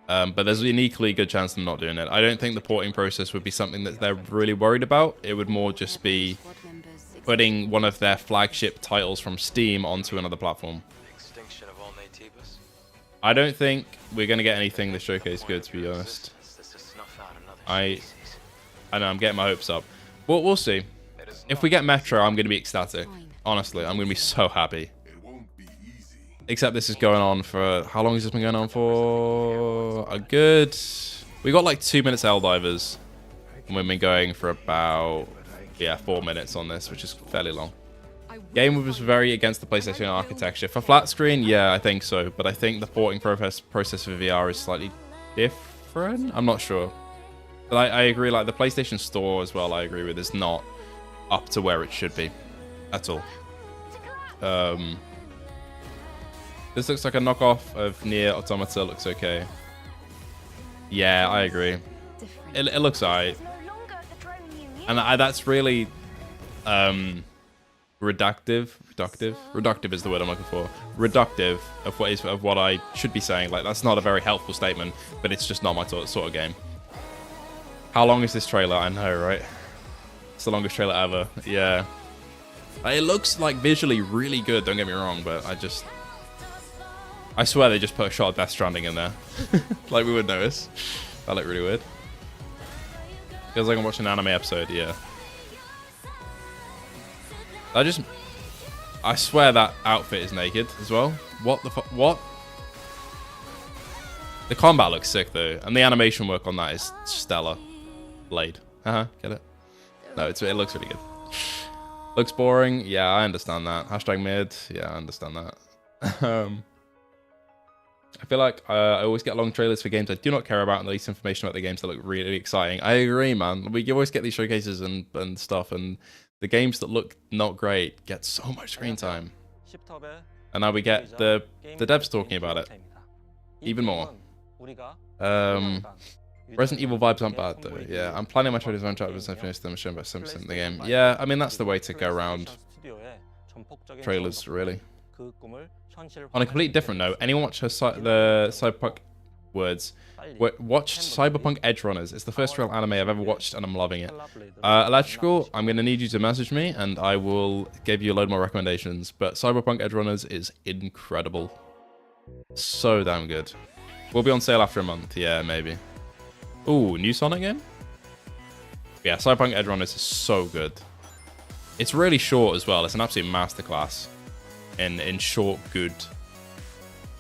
But there's an equally good chance of them not doing it. I don't think the porting process would be something that they're really worried about. It would more just be putting one of their flagship titles from Steam onto another platform. Extinction of all natives. I don't think we're going to get anything this showcase good, to be honest. I know, I'm getting my hopes up. Well, we'll see. If we get Metro, I'm going to be ecstatic. Honestly, I'm going to be so happy. Except this is going on for... How long has this been going on for? A good... We got like 2 minutes Helldivers. And we've been going for about... Yeah, 4 minutes on this, which is fairly long. Game was very against the PlayStation architecture. For flat screen, yeah, I think so. But I think the porting process for VR is slightly different. I'm not sure. But I agree, like, the PlayStation Store as well, I agree with, is not up to where it should be. At all. This looks like a knockoff of Nier Automata. Looks okay. Yeah, I agree. It looks alright. And that's really reductive is the word I'm looking for. Reductive of what I should be saying. Like, that's not a very helpful statement, but it's just not my sort of game. How long is this trailer? I know, right? It's the longest trailer ever. Yeah. It looks like visually really good, don't get me wrong, but I swear they just put a shot of Death Stranding in there. Like we would notice. That looked really weird. Feels like I'm watching an anime episode, yeah. I swear that outfit is naked as well. What the fuck? What? The combat looks sick though, and the animation work on that is stellar. Blade. Get it? No, it looks really good. Looks boring. Yeah, I understand that. Hashtag mid. Yeah, I understand that. I feel like I always get long trailers for games I do not care about and release information about the games that look really exciting. I agree, man. We always get these showcases and stuff, and the games that look not great get so much screen time. And now we get the devs talking about it. Even more. Resident Evil vibes aren't bad though. Yeah, I'm planning my trailers on chapters and finish them and show about 7% of the game. Yeah, I mean that's the way to go around trailers, really. On a completely different note, anyone watch the Cyberpunk words? Watch Cyberpunk Edge Runners. It's the first real anime I've ever watched, and I'm loving it. Electrical, I'm going to need you to message me, and I will give you a load more recommendations. But Cyberpunk Edge Runners is incredible. So damn good. Will be on sale after a month. Yeah, maybe. Ooh, new Sonic game? Yeah, Cyberpunk Edge Runners is so good. It's really short as well. It's an absolute masterclass in short, good,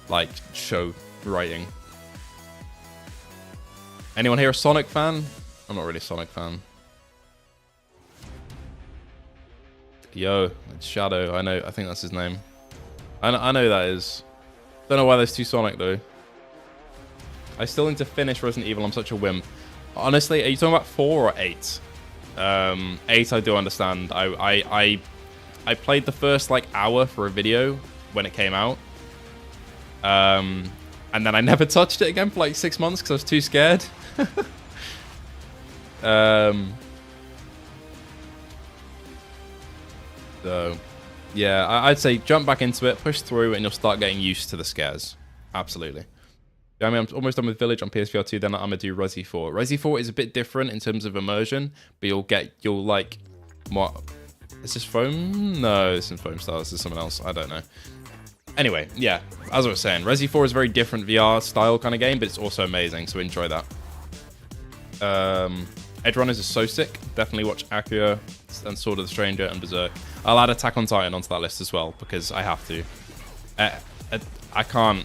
like, show writing. Anyone here a Sonic fan? I'm not really a Sonic fan. Yo, it's Shadow. I think that's his name. I know who that is. Don't know why there's two Sonic though. I still need to finish Resident Evil. I'm such a wimp. Honestly, are you talking about 4 or 8? 8 I do understand. I played the first like hour for a video when it came out. And then I never touched it again for like 6 months because I was too scared. So, yeah, I'd say jump back into it, push through, and you'll start getting used to the scares. Absolutely. I mean, I'm almost done with Village on PSVR2, then I'm going to do Resi 4. Resi 4 is a bit different in terms of immersion, but you'll like, what? Is this Foam? No, this isn't Foam Stars, this is someone else. I don't know. Anyway, yeah, as I was saying, Resi 4 is a very different VR style kind of game, but it's also amazing, so enjoy that. Edge Runners is so sick. Definitely watch Akira and Sword of the Stranger and Berserk. I'll add Attack on Titan onto that list as well, because I have to. I can't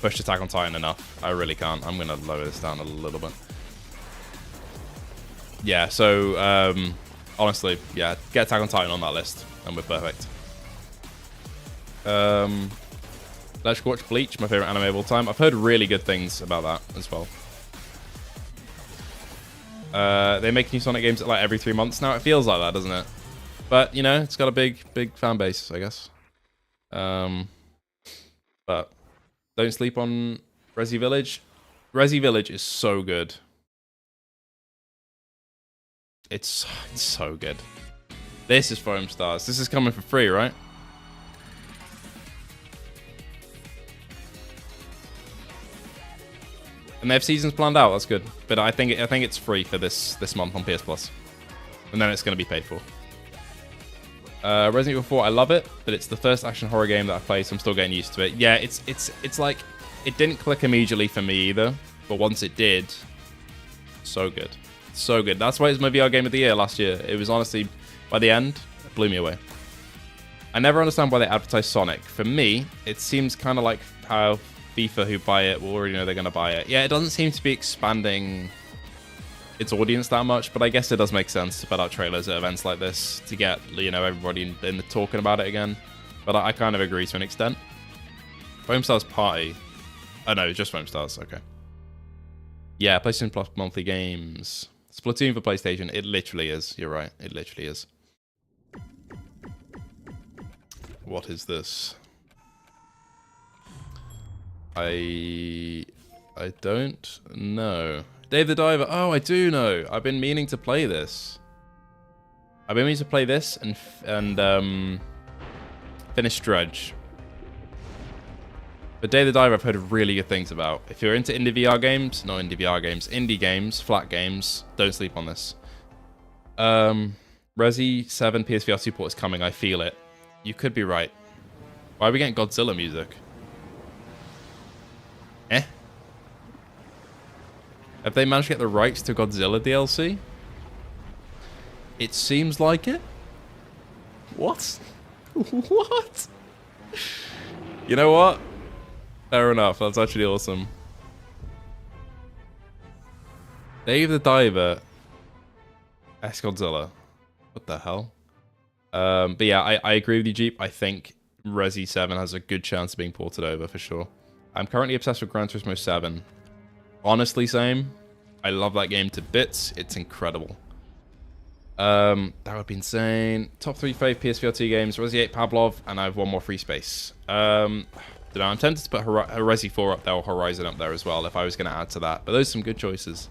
push Attack on Titan enough. I really can't. I'm going to lower this down a little bit. Yeah, so, honestly, yeah, get Attack on Titan on that list, and we're perfect. Let's watch Bleach, my favorite anime of all time. I've heard really good things about that as well. They make new Sonic games like every 3 months now. It feels like that, doesn't it? But, you know, it's got a big fan base, I guess. But don't sleep on Resi Village. Resi Village is so good. It's so good. This is Foam Stars. This is coming for free, right? And they have seasons planned out. That's good. But I think it's free for this month on PS Plus, and then it's going to be paid for. Resident Evil 4, I love it, but it's the first action horror game that I played, so I'm still getting used to it. Yeah, it's like it didn't click immediately for me either, but once it did, so good, so good. That's why it was my VR game of the year last year. It was honestly, by the end, it blew me away. I never understand why they advertise Sonic. For me, it seems kind of like how FIFA who buy it will already know they're going to buy it. Yeah, it doesn't seem to be expanding its audience that much, but I guess it does make sense to put out trailers at events like this to get, you know, everybody in the talking about it again. But I kind of agree to an extent. Foam Stars Party. Oh no, just Foam Stars. Okay. Yeah, PlayStation Plus monthly games. Splatoon for PlayStation. It literally is. You're right. It literally is. What is this? I don't know. Dave the Diver. Oh, I do know. I've been meaning to play this. I've been meaning to play this and finish Dredge. But Dave the Diver I've heard really good things about. If you're into indie VR games, not indie VR games, indie games, flat games, don't sleep on this. Resi 7 PSVR support is coming. I feel it. You could be right. Why are we getting Godzilla music? Eh? Have they managed to get the rights to Godzilla DLC? It seems like it. What? What? You know what? Fair enough. That's actually awesome. Dave the Diver. S Godzilla. What the hell? But yeah, I agree with you, Jeep. I think Resi 7 has a good chance of being ported over for sure. I'm currently obsessed with Gran Turismo 7. Honestly, same. I love that game to bits. It's incredible. That would be insane. Top 3 fave PSVR2 games. Resi 8 Pavlov, and I have one more free space. Don't know, I'm tempted to put Resi 4 up there or Horizon up there as well if I was going to add to that. But those are some good choices.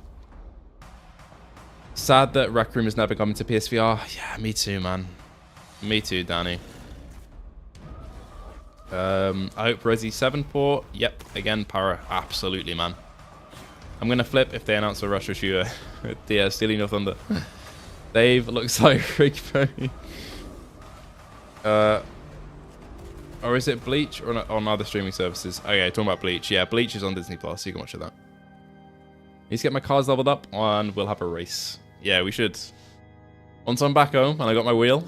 Sad that Rec Room has never come into PSVR. Yeah, me too, man. Me too, Danny. I hope Resi 7 port. Yep, again, Para. Absolutely, man. I'm going to flip if they announce a retro shooter. Yeah, stealing your thunder. Dave looks like Rick Pony. Or is it Bleach or on other streaming services? Okay, talking about Bleach. Yeah, Bleach is on Disney Plus. You can watch it that. Need to get my cars leveled up and we'll have a race. Yeah, we should. Once I'm back home and I got my wheel,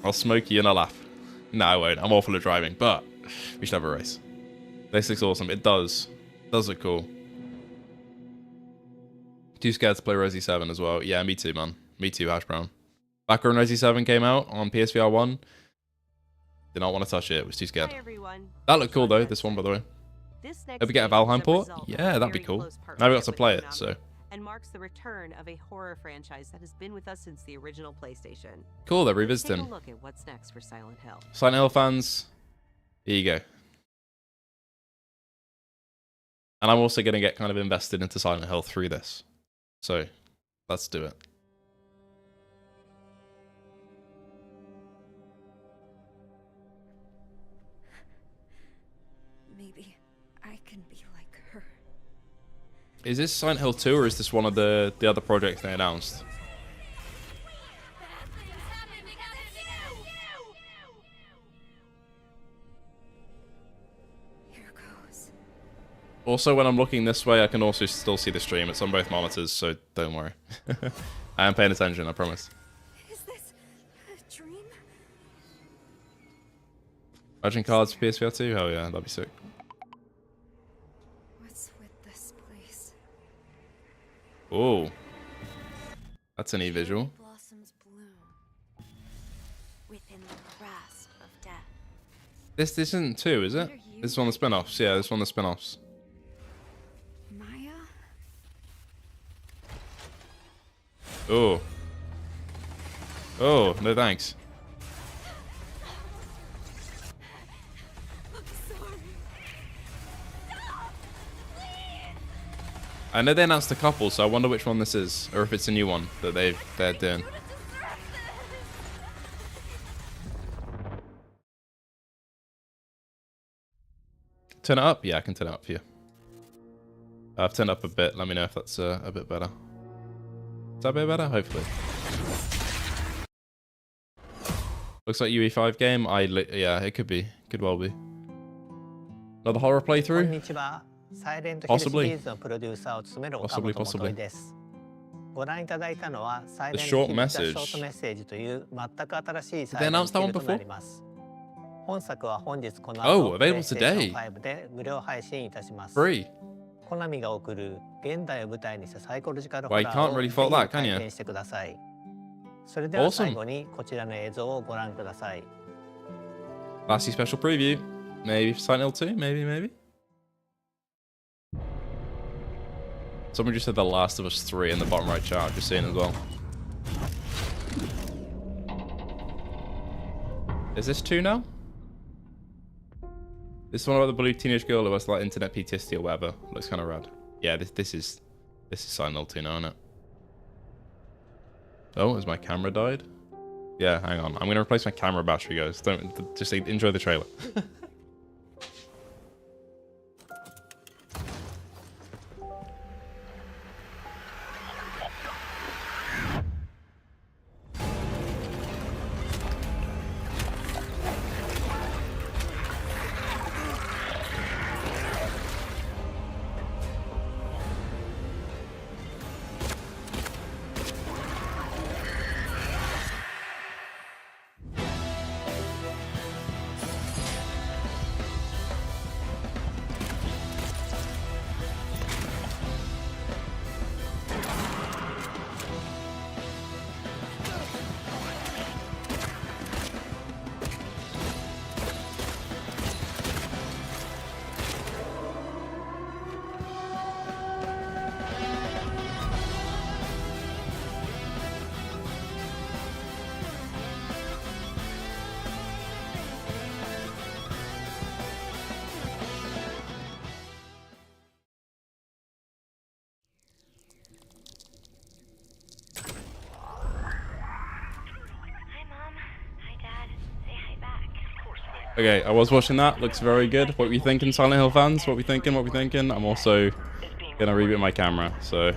I'll smoke you and I'll laugh. No, I won't. I'm awful at driving, but we should have a race. This looks awesome. It does. It does look cool. Too scared to play Resi 7 as well. Yeah, me too, man. Me too, Hash Brown. Back when Resi 7 came out on PSVR 1, did not want to touch it. Was too scared. That looked cool though, this one, by the way. Ever get a Valheim port? Yeah, that'd be cool. Now we got to play it, so. And marks the return of a horror franchise that has been with us since the original PlayStation. Cool, they're Take revisiting. a look at what's next for Silent Hill. Silent Hill fans, here you go. And I'm also going to get kind of invested into Silent Hill through this. So, let's do it. Maybe I can be like her. Is this Silent Hill 2 or is this one of the other projects they announced? Here goes. Also, when I'm looking this way, I can also still see the stream. It's on both monitors, so don't worry. I am paying attention, I promise. Is this a dream? Imagine cards for PSVR 2? Hell yeah, that'd be sick. What's with this place? Oh. That's a neat visual. Blossoms bloom within the grasp of death. This isn't 2, is it? This is one of the spin-offs. Yeah, this is one of the spin-offs. Maya? Oh. Oh, no thanks. I'm sorry. I know they announced a couple, so I wonder which one this is, or if it's a new one that they're doing. Turn it up? Yeah, I can turn it up for you. I've turned up a bit. Let me know if that's a bit better. Is that a bit better? Hopefully. Looks like UE5 game. Yeah, it could be. Could well be. Another horror playthrough? Possibly. Possibly. The short message. Did they announce that one before? Oh, available today. Free. Well, you can't really fault that, can you? Awesome. Lassie special preview. Maybe Silent Hill 2? Maybe. Someone just said The Last of Us 3 in the bottom right chat. I've just seen it as well. Is this 2 now? This one about the blue teenage girl who has like internet PTSD or whatever. Looks kind of rad. Yeah, this is Silent Hill 2 now, isn't it? Oh, has my camera died? Yeah, hang on. I'm gonna replace my camera battery, guys. Just enjoy the trailer. Okay, I was watching that. Looks very good. What were you thinking, Silent Hill fans? What we thinking? I'm also gonna reboot my camera, so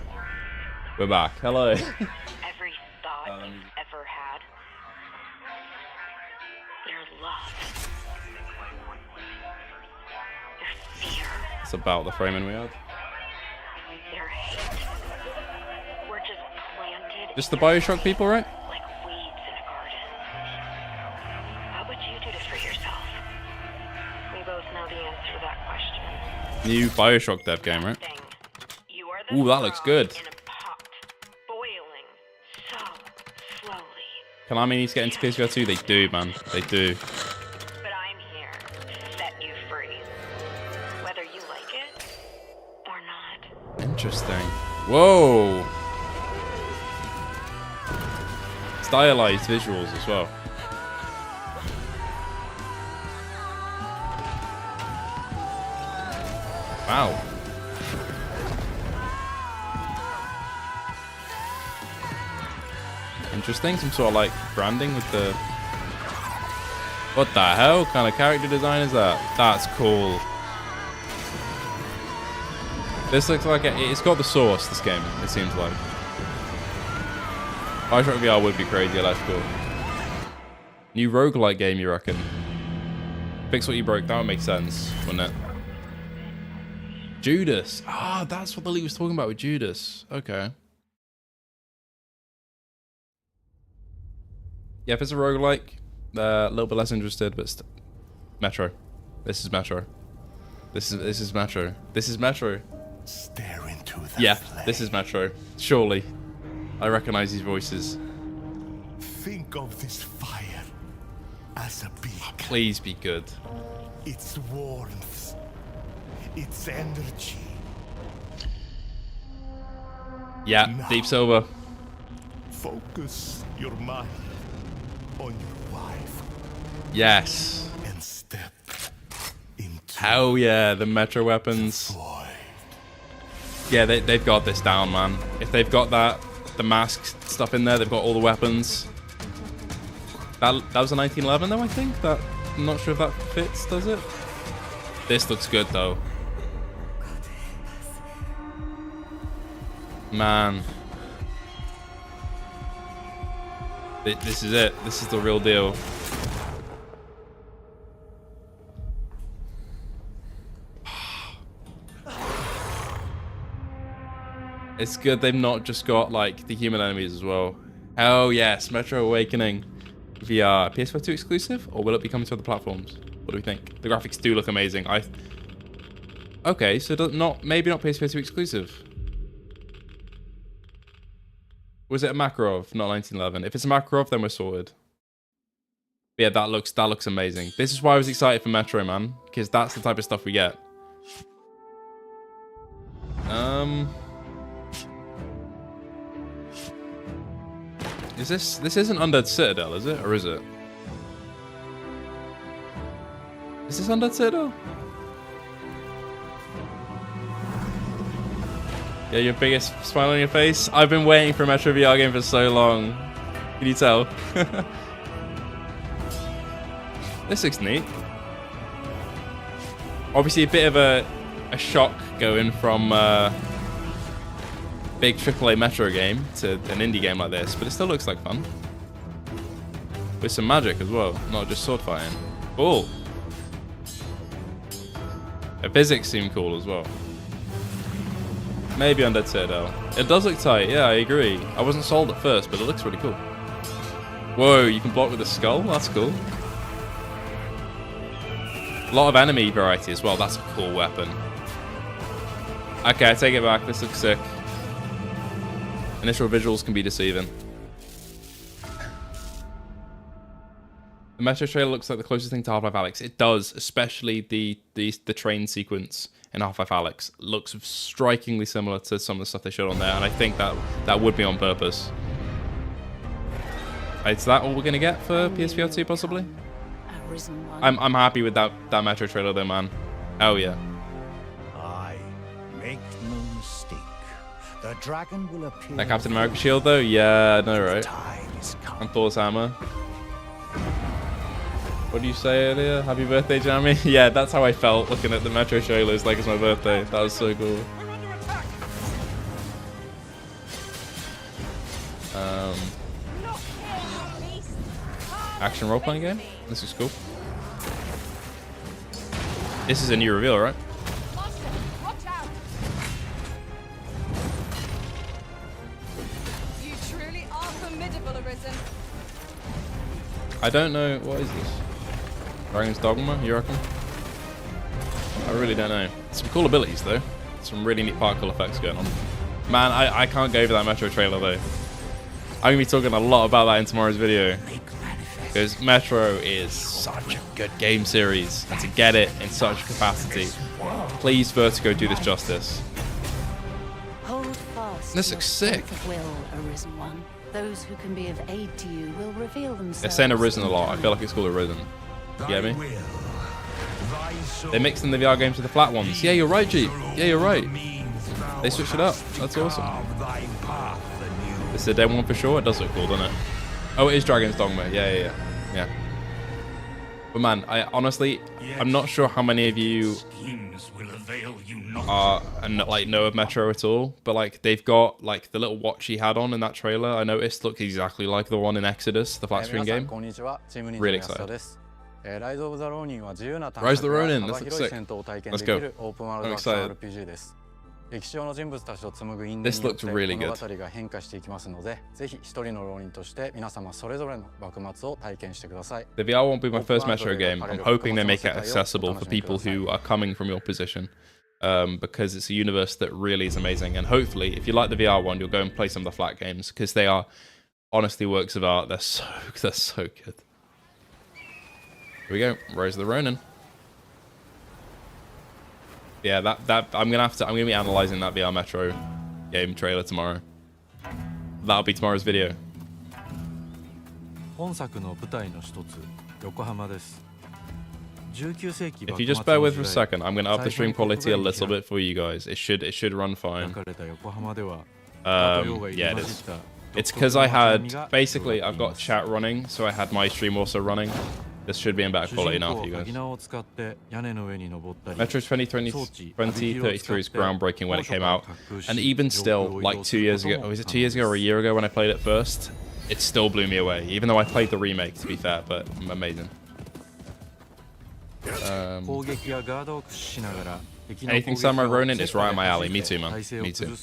we're back. Hello. Every thought you've ever had. Your love. Your fear. It's about the framing we had. Your hate. We're just planted. Just the Bioshock people, right? Like weeds in a garden. What would you do to free yourself? We both know the answer to that question. New Bioshock dev game, right? You are the Ooh, that looks good. in a pot, boiling so slowly. Konami needs to get into PSVR2. They do, man. They do. But I'm here to set you free. Whether you like it or not. Interesting. Whoa. Stylized visuals as well. Wow. Interesting. Some sort of like branding with the... What the hell kind of character design is that? That's cool. This looks like it's got the sauce, this game, it seems like. Bioshock VR would be crazy, electrical. New roguelike game, you reckon? Fix what you broke, that would make sense, wouldn't it? Judas. Ah, that's what the league was talking about with Judas. Okay. Yeah, if it's a roguelike, a little bit less interested, but Metro. This is Metro. This is Metro. This is Metro. Stare into the Yeah, flame. this is Metro. Surely. I recognize these voices. Think of this fire as a beacon. Please be good. Its warmth, its energy. Yeah, No. Deep Silver. Focus your mind on your wife Yes. and step into Hell yeah, the Metro weapons. void. Yeah, they've got this down, man. If they've got the mask stuff in there, they've got all the weapons. That was a 1911 though, I think. I'm not sure if that fits, does it? This looks good though. Man. This is it. This is the real deal. It's good they've not just got like the human enemies as well. Oh yes, Metro Awakening VR. PSVR2 exclusive, or will it be coming to other platforms? What do we think? The graphics do look amazing. Okay, so maybe not PSVR2 exclusive. Was it a Makarov, not 1911? If it's a Makarov, then we're sorted. But yeah, that looks amazing. This is why I was excited for Metro, man, because that's the type of stuff we get. This isn't Undead Citadel, is it? Or is it? Is this Undead Citadel? Yeah, your biggest smile on your face? I've been waiting for a Metro VR game for so long. Can you tell? This looks neat. Obviously a bit of a shock going from big AAA Metro game to an indie game like this, but it still looks like fun. With some magic as well, not just sword fighting. Cool. The physics seem cool as well. Maybe Undead Citadel. It does look tight, yeah, I agree. I wasn't sold at first, but it looks really cool. Whoa, you can block with a skull? That's cool. A lot of enemy variety as well, that's a cool weapon. Okay, I take it back, this looks sick. Initial visuals can be deceiving. The Metro trailer looks like the closest thing to Half-Life Alyx. It does, especially the train sequence in Half-Life Alyx. Looks strikingly similar to some of the stuff they showed on there, and I think that would be on purpose. Is that all we're gonna get for PSVR2 possibly? I'm happy with that Metro trailer though, man. Oh yeah. I make no mistake. The dragon will appear. That Captain America shield though? Yeah, I know, right? And Thor's hammer. What did you say earlier? Happy birthday, Jamie? Yeah, that's how I felt looking at the Metro trailers like it's my birthday. That was so cool. Action role-playing game? This is cool. This is a new reveal, right? You truly are formidable, Arisen. I don't know. What is this? Dragon's Dogma, you reckon? I really don't know. Some cool abilities, though. Some really neat particle effects going on. Man, I can't go over that Metro trailer, though. I'm going to be talking a lot about that in tomorrow's video. Because Metro is such a good game series. And to get it in such capacity, please, Vertigo, do this justice. Hold fast. This looks sick. Will, Arisen One. Those who can be of aid to you will reveal themselves. They're saying Arisen a lot. I feel like it's called Arisen. You get me? They mixed in the VR games with the flat ones. Yeah, you're right, Jeep. Yeah, you're right. They switched it up. That's awesome. This is a dead one for sure. It does look cool, doesn't it? Oh, it is Dragon's Dogma. Yeah. But man, I'm not sure how many of you are and like know of Metro at all. But like they've got like the little watch he had on in that trailer. I noticed looked exactly like the one in Exodus, the flat screen game. Really excited. Rise of the Ronin. This looks sick. Let's go. I'm excited. This looks really good. The VR won't be my first Metro game. I'm hoping they make it accessible for people who are coming from your position, because it's a universe that really is amazing. And hopefully, if you like the VR one, you'll go and play some of the flat games because they are honestly works of art. They're so good. Here we go. Rise of the Ronin. Yeah, I'm gonna be analyzing that VR Metro game trailer tomorrow. That'll be tomorrow's video. If you just bear with for a second, I'm gonna up the stream quality a little bit for you guys. It should run fine. Yeah, it is. It's because I had basically I've got chat running, so I had my stream also running. This should be in better quality now for you guys. Metro 2033 is groundbreaking when it came out, and even still, like 2 years ago, was it 2 years ago or a year ago when I played it first? It still blew me away, even though I played the remake, to be fair, but amazing. Anything Samurai Ronin is right up my alley. Me too, man. Me too.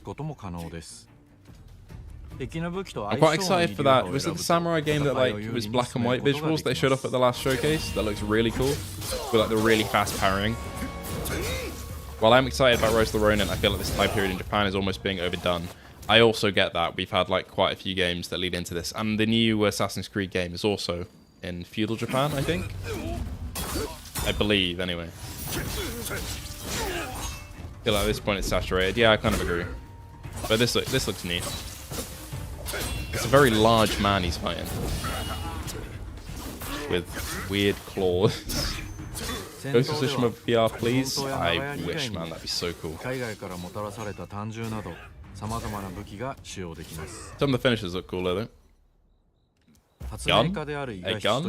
I'm quite excited for that. Was it the Samurai game that like was black and white visuals they showed up at the last showcase? That looks really cool. With like the really fast parrying. While I'm excited about Rise of the Ronin, I feel like this time period in Japan is almost being overdone. I also get that. We've had like quite a few games that lead into this. And the new Assassin's Creed game is also in feudal Japan, I think. I believe, anyway. I feel like at this point it's saturated. Yeah, I kind of agree. But this looks neat. It's a very large man he's fighting. With weird claws. Ghost of Tsushima VR, please? I wish, man. That'd be so cool. Some of the finishes look cool, though. Gun? A gun?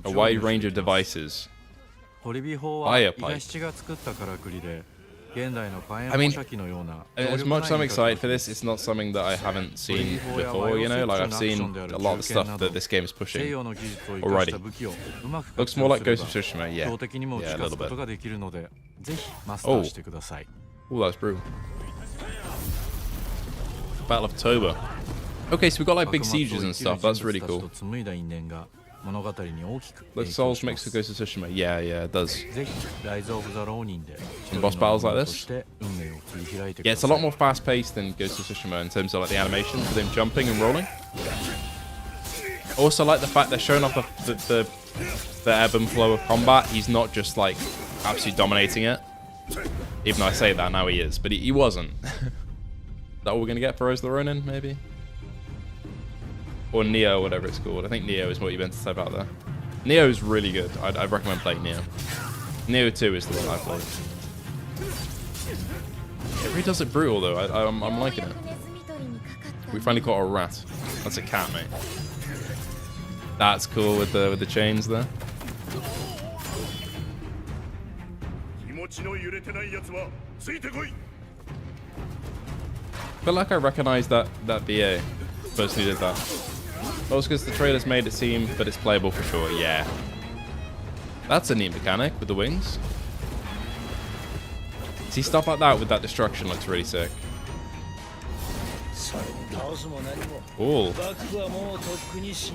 A wide range of devices. Fire pipe. I mean, as much as I'm excited for this, it's not something that I haven't seen before, you know? Like, I've seen a lot of the stuff that this game is pushing already. Looks more like Ghost of Tsushima, yeah. Yeah, a little bit. Oh. Ooh, that's brutal. Battle of Toba. Okay, so we've got like big sieges and stuff. That's really cool. Looks Souls mixed with Ghost of Tsushima. Yeah, it does. Some boss battles like this. Yeah, it's a lot more fast-paced than Ghost of Tsushima in terms of like the animation with him jumping and rolling. Also, like the fact they're showing off the ebb and flow of combat. He's not just like absolutely dominating it. Even though I say that now he is, but he wasn't. Is that all we're gonna get for Rise of the Ronin, maybe? Or Neo, whatever it's called. I think Neo is what you meant to type out there. Neo is really good. I'd recommend playing Neo. Neo 2 is the one I played. It really does it brutal though. I'm liking it. We finally caught a rat. That's a cat, mate. That's cool with the chains there. I feel like I recognize that BA. Person who did that. Also because the trailers made it seem that it's playable for sure. Yeah. That's a neat mechanic with the wings. See, stuff like that with that destruction looks really sick. Cool.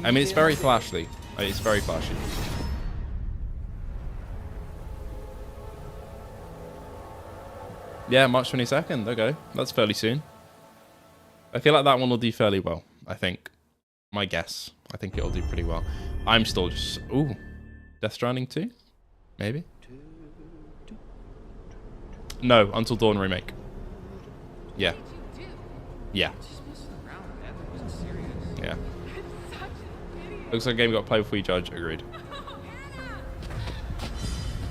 I mean, it's very flashy. It's very flashy. Yeah, March 22nd. Okay, that's fairly soon. I feel like that one will do fairly well, I think. My guess. I think it'll do pretty well. I'm still just... Ooh. Death Stranding 2? Maybe? No, Until Dawn remake. Yeah. Yeah. Yeah. Looks like a game got played before you judge. Agreed.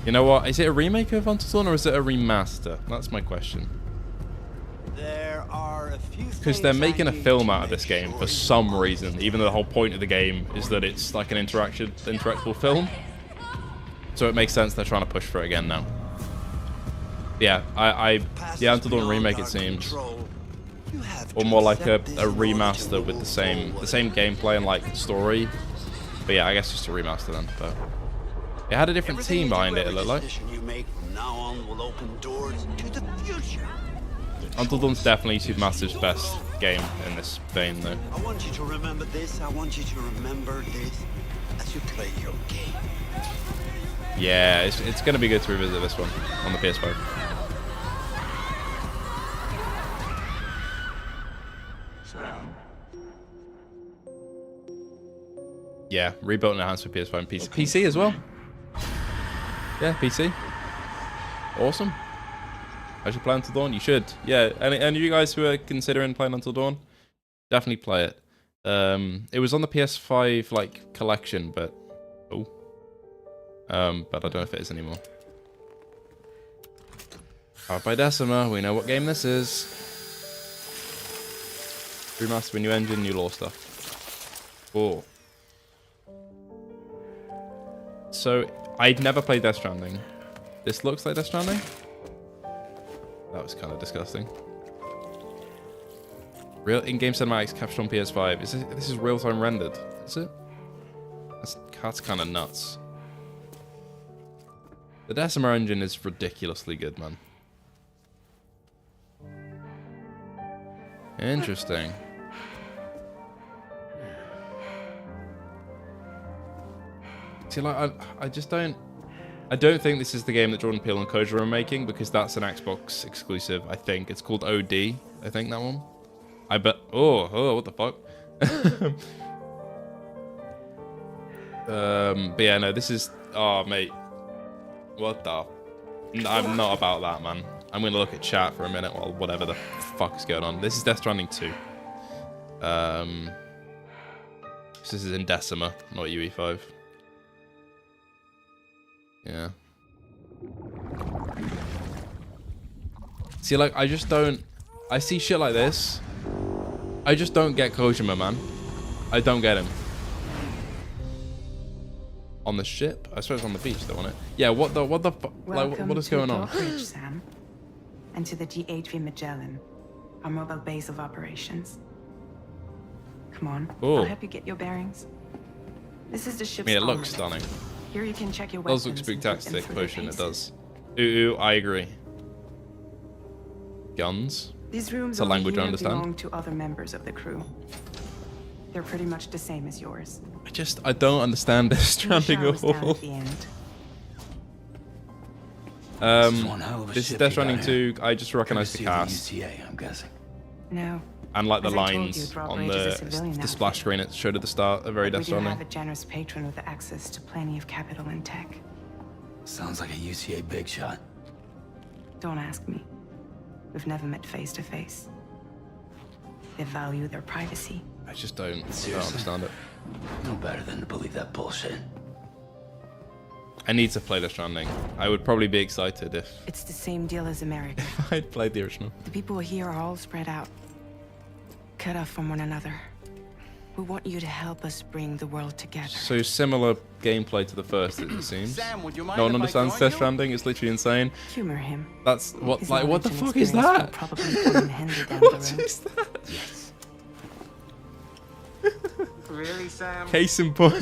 You know what? Is it a remake of Until Dawn or is it a remaster? That's my question. Because they're making a film out of this game for some reason, even though the whole point of the game is that it's like an interactable film. So it makes sense they're trying to push for it again now. Yeah, yeah, Until Dawn remake it seems, or more like a remaster with the same gameplay and like story. But yeah, I guess just a remaster then. But it had a different team behind it. It looked like. Until Dawn's definitely Supermassive's best game in this vein, though. I want you to remember this. I want you to remember this as you play your game. Yeah, it's going to be good to revisit this one on the PS5. Yeah, rebuilt and enhanced for PS5 and PC. PC as well. Yeah, PC. Awesome. I should play Until Dawn? You should. Yeah, and you guys who are considering playing Until Dawn, definitely play it. It was on the PS5 like collection, but but I don't know if it is anymore. Powered by Decima, we know what game this is. Remaster with new engine, new lore stuff. Cool. So, I'd never played Death Stranding. This looks like Death Stranding? That was kind of disgusting. Real in-game cinematics captured on PS5. This is real-time rendered, is it? That's kind of nuts. The Decima engine is ridiculously good, man. Interesting. See, like, I just don't... I don't think this is the game that Jordan Peele and Kojima are making, because that's an Xbox exclusive, I think. It's called OD, I think, that one. I bet... Oh, what the fuck? But yeah, no, this is... Oh, mate. What the... I'm not about that, man. I'm going to look at chat for a minute while whatever the fuck is going on. This is Death Stranding 2. This is in Decima, not UE5. Yeah. See, like, I just don't... I see shit like this. I just don't get Kojima, man. I don't get him. On the ship? I suppose on the beach, though, wasn't it? Yeah, what the fuck? Like, what is going on? Bridge, Sam. And to the GHV Magellan, our mobile base of operations. Come on, I'll help you get your bearings. This is the ship's I mean, it looks stunning. Here you can check your It weapons. does look spooktastic, potion, it does. Ooh, I agree. Guns. These rooms it's a language I understand. belong to other members of the crew. They're pretty much the same as yours. I don't understand Death Stranding at all. This is Death Stranding 2. I just recognize the cast. I'm guessing. No. And like the lines on the splash screen it showed at the start are very Death Stranding. We do have a generous patron with access to plenty of capital and tech. Sounds like a UCA big shot. Don't ask me. We've never met face to face. They value their privacy. I just don't understand it. No better than to believe that bullshit. I need to play Death Stranding. I would probably be excited if... It's the same deal as America. If I'd played the original. The people here are all spread out. Cut off from one another. We want you to help us bring the world together. So similar gameplay to the first, it seems. Sam, would you mind no one if understands I Death Stranding. It's literally insane. Humor him. That's what, His like, what the knowledge fuck and is that? probably come in handy down the What road. is that? Yes. Really, Sam? Case in point.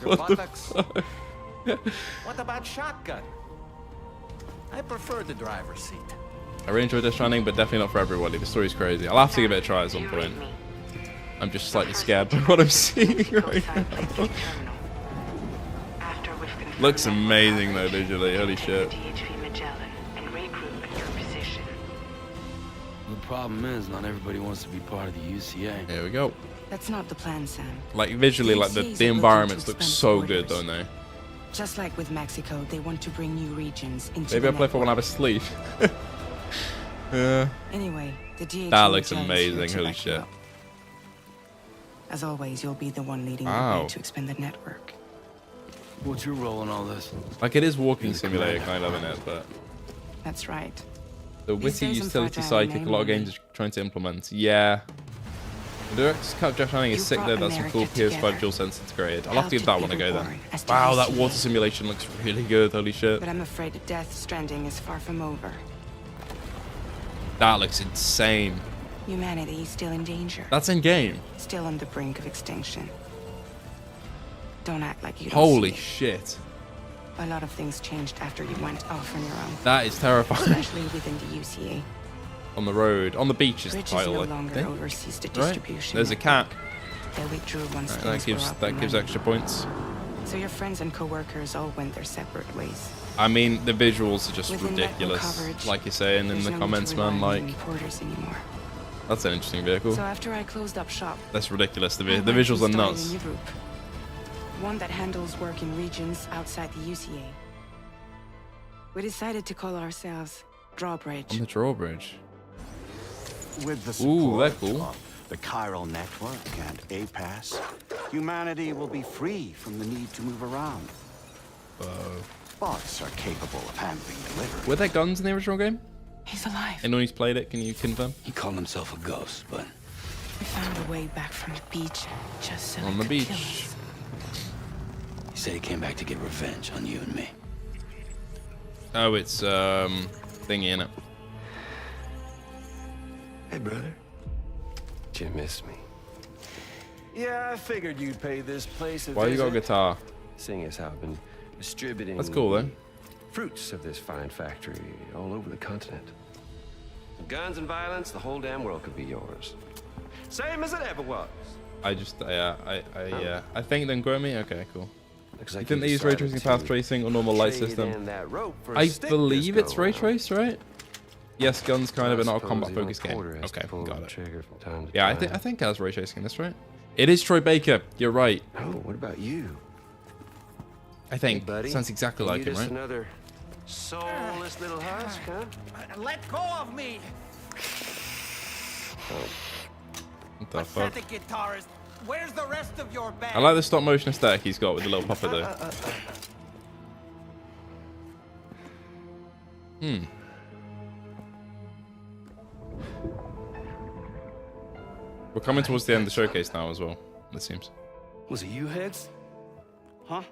What the buttocks. fuck? What about shotgun? I prefer the driver's seat. I really enjoyed Death Stranding, but definitely not for everybody. The story's crazy. I'll have to give it a try at some point. I'm just slightly scared by what I'm seeing right now. Looks amazing though visually. Holy shit. The problem is, not everybody wants to be part of the UCA. Here we go. That's not the plan, Sam. Like visually, like the environments look so good, don't they? Just like with Mexico, they want to bring new regions into Maybe I'll play for when I have a sleep. Yeah. Anyway, the DHV That looks Magellan's amazing. here to Holy back you shit. up. As always, you'll be the one leading the Wow. way to expand the network. What's your role in all this? Like it is walking simulator kind of in it, but That's right. the These witty days I'm utility fragile sidekick a and lot of lonely. games are trying to implement. Yeah. The director's cut of Death Stranding is You sick brought though. That's some cool America PS5 together. DualSense integrated. I'll have to give How that did one a go people then. born as the Wow, that UCA? water simulation looks really good. Holy shit. But I'm afraid Death Stranding is far from over. That looks insane. Humanity is still in danger. That's in game. Still on the brink of extinction. Don't act like you don't Holy see shit. it. A lot of things changed after you went off on your own. That is terrifying. Especially within the UCA. On the road. On the beach is the Bridges title, no I longer think. oversees the Right? distribution. There's a cat. They withdrew once Right, things that gives were up that and gives running. extra points. So your friends and co-workers all went their separate ways. I mean, the visuals are just Within network ridiculous. coverage, Like you're saying in there's the no need comments, to rely man. on Like, reporters anymore. that's an interesting vehicle. So after I closed up shop, That's ridiculous. The I went visuals are and started nuts. a new group. One that handles work in regions outside the UCA. We decided to call ourselves Drawbridge. On the drawbridge. With the Ooh, they're support cool. of the chiral network and APAS, humanity will be free from the need to move around. Bots are capable of handling delivery. Were there guns in the original game? He's alive. Anyone who's played it, can you confirm? He called himself a ghost, but We found a way back from the beach just so On he the could kill beach. us. said he came back to get revenge on you and me. Oh, it's thingy, innit? Hey, brother. Did you miss me? Yeah, I figured you'd pay this place a Why you got a visit. guitar? Seeing as how I've been distributing That's cool, though. fruits of this fine factory all over the continent. Guns and violence, the whole damn world could be yours. Same as it ever was. I just, I think then grow me. Okay, cool. Looks You like think they use ray tracing, path tracing, or normal light trade system? in that rope for a I stick believe this it's go ray around. trace, right? Yes, guns kind of, but not a Suppose combat even focused game. porter has to Okay, pull got the it. trigger from time to Yeah, I time. think it has ray tracing. That's right. It is Troy Baker. You're right. Oh, what about you? I think Hey, buddy. sounds exactly like you him, just right? another soulless little husk, huh? Let go of me! What the fuck? Pathetic guitarist. Where's the rest of your band? I like the stop motion aesthetic he's got with the little puppet though. We're coming towards the end of the showcase now as well, it seems. Was it you, Heads? Huh?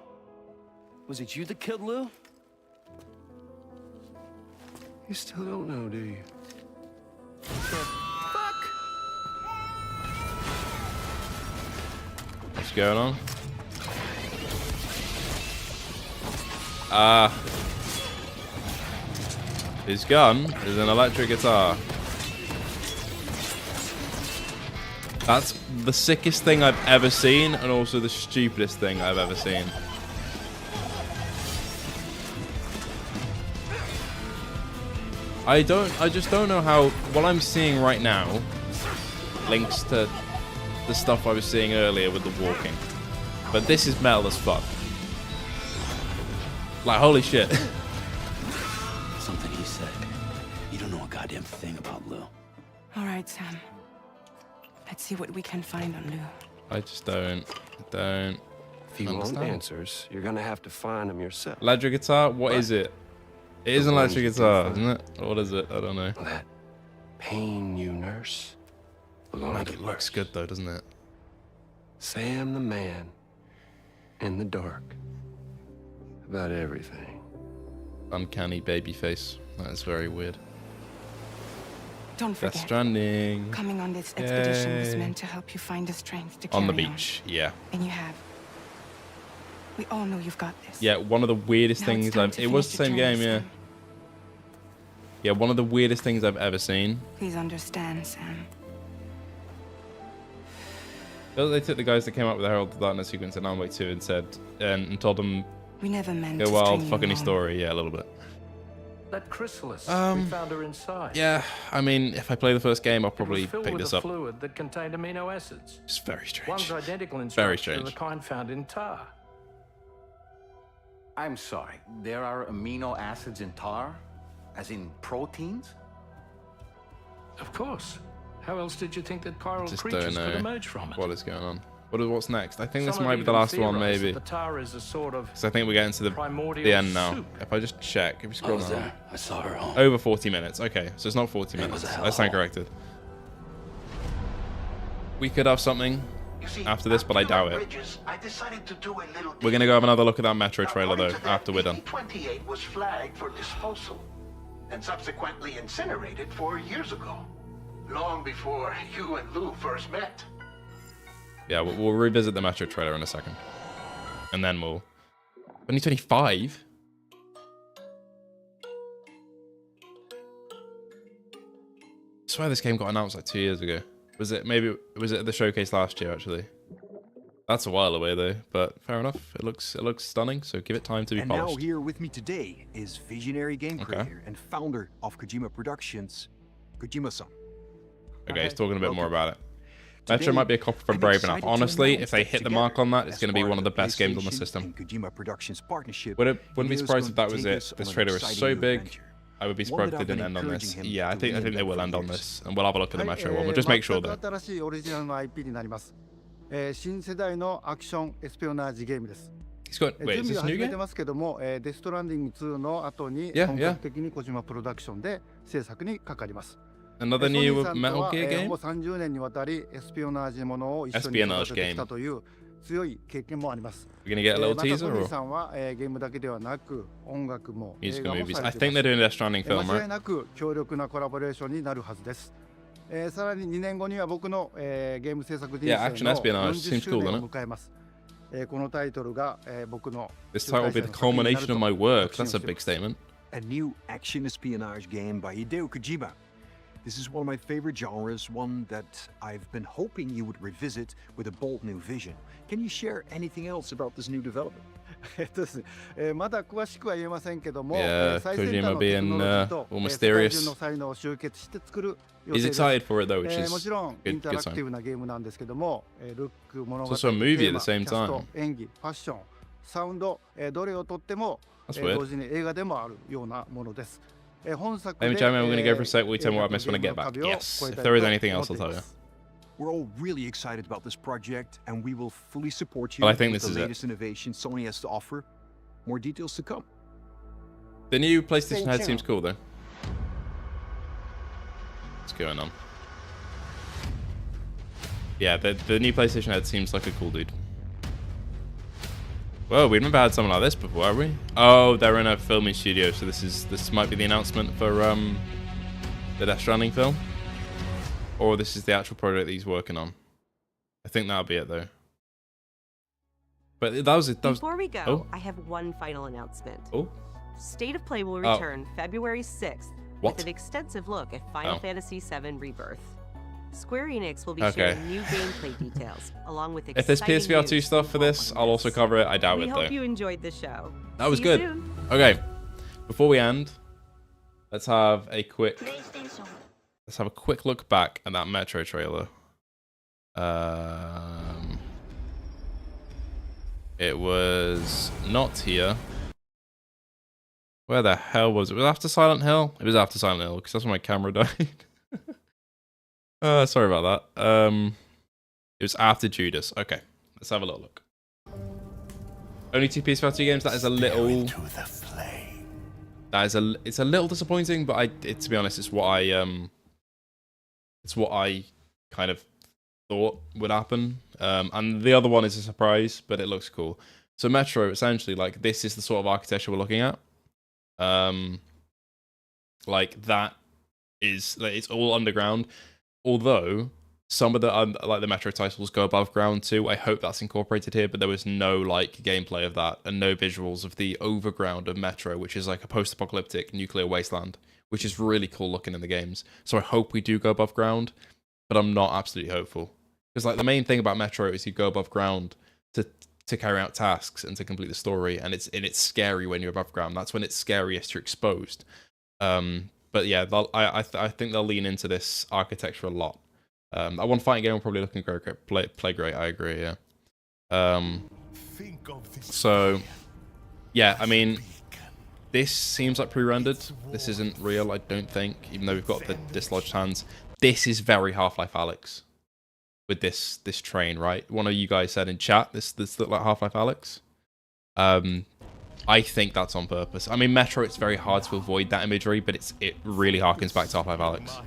Was it you that killed Lou? You still don't know, do you? What's going on? His gun is an electric guitar. That's the sickest thing I've ever seen, and also the stupidest thing I've ever seen. I just don't know how what I'm seeing right now links to the stuff I was seeing earlier with the walking. But this is metal as fuck. Like, holy shit. Something he said. You don't know a goddamn thing about Lou. All right, Sam. Let's see what we can find on Lou. I just don't If you want understand. answers, you're gonna have to find them yourself. Electric guitar? What is it? It is an electric guitar, isn't it? Or what is it? I don't know. That pain you nurse. Man, it looks good though, doesn't it? Sam the man in the dark. About everything. Uncanny baby face. That is very weird. Don't Death forget, Stranding. coming on this expedition was Yay. meant to help you find the strength to carry On the beach, yeah. And you have. We all know you've got this. Yeah, one of the weirdest Now it's things time I've... to It was the finish same your game, journey, yeah. Sam. Yeah, one of the weirdest things I've ever seen. Please understand, Sam. They took the guys that came up with the Herald of Darkness sequence in Alan Wake 2 and said... And told them... We never meant Go to wild, string you fuck any along. story. Yeah, a little bit. That chrysalis. Um, we found her inside. Yeah, I mean, if I play the first game, I'll It probably was filled pick with this a up. fluid that contained amino acids. It's very strange. One's identical in Very structure to the strange. kind found in tar. I'm sorry, there are amino acids in tar? As in proteins? Of course. How else did you think that chiral Just creatures don't could know emerge from it? what is going on. What's next? I think this Some might have be the even last one, theorized maybe. that the tar is a sort of Because I think we're getting to the primordial end now. soup. If I just check, if we scroll was down. there. I saw her home. Over 40 minutes. Okay, so it's not 40 It minutes. was a I stand hellhole. corrected. We could have something after this, but I doubt it. We're gonna go have another look at that Metro trailer though after we're done. 28 was flagged for disposal and subsequently incinerated 4 years ago, long before you and Lou first met. Yeah, we'll revisit the Metro trailer in a second, and then we'll. 2025. I swear this game got announced like 2 years ago. Was it at the showcase last year actually? That's a while away though, but fair enough. It looks stunning, so give it time to be And polished. now here with me today is visionary game Okay. creator and founder of Kojima Productions, Kojima-san. Okay, he's talking a bit more about it. Today, Metro might be a copy from I'm Brave excited enough. to Honestly, announce if they that hit the mark on that, it's as going to be part one of the best games on the PlayStation system. and Kojima Productions partnership, Wouldn't be Hideo is surprised if going that to was take it. us This on an trailer is exciting so new big. adventure. I would be One surprised that if they I've didn't been end on this. encouraging him Yeah, I to think they reinvent will for end on years. this, and we'll have a look at the Metro one. We'll just make sure though. 新しいオリジナルの IP になります。新世代のアクションエスピオナージゲームです。 He's got. Wait, 準 is 備 this は a new 始め game? てますけども、デストランディング2の後に Yeah, 本格的に小島プロダクションで制作にかかります。 Another ソニー new さんと Metal は Gear もう game? 30年にわたりエスピオナージものを一緒に Espionage 育ててきたという強い経験もあります。 We're gonna get a little また teaser ソニー or さんは、ゲームだけではなく音楽も映 music 画 and も movies? さ I れてい think ま they're す。 doing a Death Stranding film, 間違 right? いなく強力なコラボレーションになるはずです。さらに2年後には僕の、ゲーム制作人生 Yeah, action の espionage 40 seems 周 cool, 年 doesn't を it? 迎えます。このタイトルが、僕の This title will be the culmination of my work. That's a big statement. A new action espionage game by Hideo Kojima. This is one of my favorite genres, one that I've been hoping you would revisit with a bold new vision. Can you share anything else about this new development? ですね、まだ詳しくは言えませんけども、 Yeah, 最先端 Kojima のテクノロジー being と all 世界中 mysterious. の才能を集結して作る予 He's 定です。 excited for it though, which も is ちろんイン good, タ good ラクティ sign. ブなゲームなんですけども、ルック、物語、 It's also a movie テ at ーマ the same キャスト time. 演技、ファッション、サウンド、どれをとっても、 That's weird. 同時に映画でもあるようなものです。本作 Let で me tell you, I'm gonna go for a sec. We tell me 映 what 画 I と miss when I ゲー get ムの back. 壁を Yes, 越え if たい there is と anything 思 else, っ I'll てい tell ま you. す。 We're all really excited about this project, and we will fully support you Well, I think with this the is it. latest innovation Sony has to offer. More details to come. The new PlayStation Stay head tuned. seems cool though. What's going on? Yeah, the new PlayStation head seems like a cool dude. Whoa, we've never had something like this before, have we? Oh, they're in a filming studio, so this might be the announcement for the Death Stranding film, or this is the actual project that he's working on. I think that'll be it though. But that was it. Before we go, Oh. I have one final announcement. Oh. State of Play will Oh. return February 6th What? with an extensive look at Final Oh. Fantasy VII Rebirth. Square Enix will be Okay. sharing new gameplay details, along with If there's exciting PSVR2 news stuff for this, I'll also cover it. I doubt We it hope though. you enjoyed the show. That was See you good. soon. Okay, before we end, let's have a quick look back at that Metro trailer. It was not here. Where the hell was it? Was it after Silent Hill? It was after Silent Hill because that's when my camera died. Sorry about that. It was after Judas. Okay, let's have a little look. Only 2 PSVR2 games. That is a little. It's a little disappointing, but to be honest, it's what I kind of thought would happen. And the other one is a surprise, but it looks cool. So Metro, essentially, like this is the sort of architecture we're looking at. Like that is like, it's all underground. Although some of the like the Metro titles go above ground too. I hope that's incorporated here, but there was no like gameplay of that and no visuals of the overground of Metro, which is like a post-apocalyptic nuclear wasteland, which is really cool looking in the games. So I hope we do go above ground, but I'm not absolutely hopeful because like the main thing about Metro is you go above ground to carry out tasks and to complete the story, and it's scary when you're above ground. That's when it's scariest. You're exposed. But yeah, I think they'll lean into this architecture a lot. That one fighting game will probably look great, play great. I agree. Yeah. So yeah, I mean, this seems like pre-rendered. This isn't real, I don't think. Even though we've got the dislodged hands, this is very Half-Life Alyx. With this train, right? One of you guys said in chat, this looked like Half-Life Alyx. I think that's on purpose. I mean, Metro, it's very hard to avoid that imagery, but it really harkens back to Half-Life Alyx.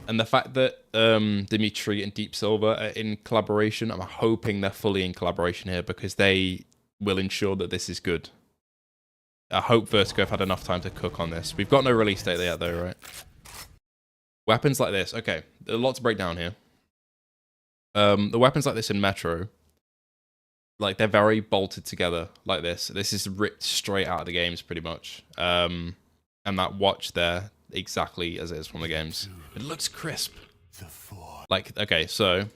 And the fact that Dimitri and Deep Silver are in collaboration, I'm hoping they're fully in collaboration here because they will ensure that this is good. I hope Vertigo have had enough time to cook on this. We've got no release date yet though, right? Weapons like this. Okay, there's a lot to break down here. The weapons like this in Metro, like they're very bolted together like this. This is ripped straight out of the games pretty much. And that watch there, exactly as it is from the games. It looks crisp. Like, okay, so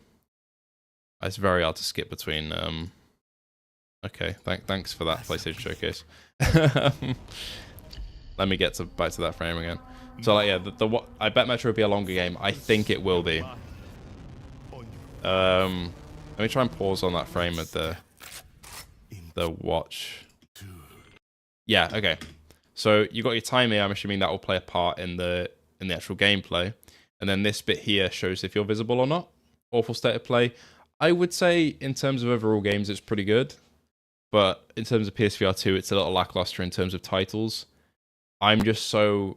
it's very hard to skip between. Okay, thanks for that PlayStation Showcase. Let me get back to that frame again. So like, yeah, I bet Metro will be a longer game. I think it will be. Let me try and pause on that frame of the watch. Yeah, okay. So you got your time here. I'm assuming that will play a part in the actual gameplay, and then this bit here shows if you're visible or not. Awful state of play. I would say in terms of overall games, it's pretty good, but in terms of PSVR2, it's a little lackluster in terms of titles. I'm so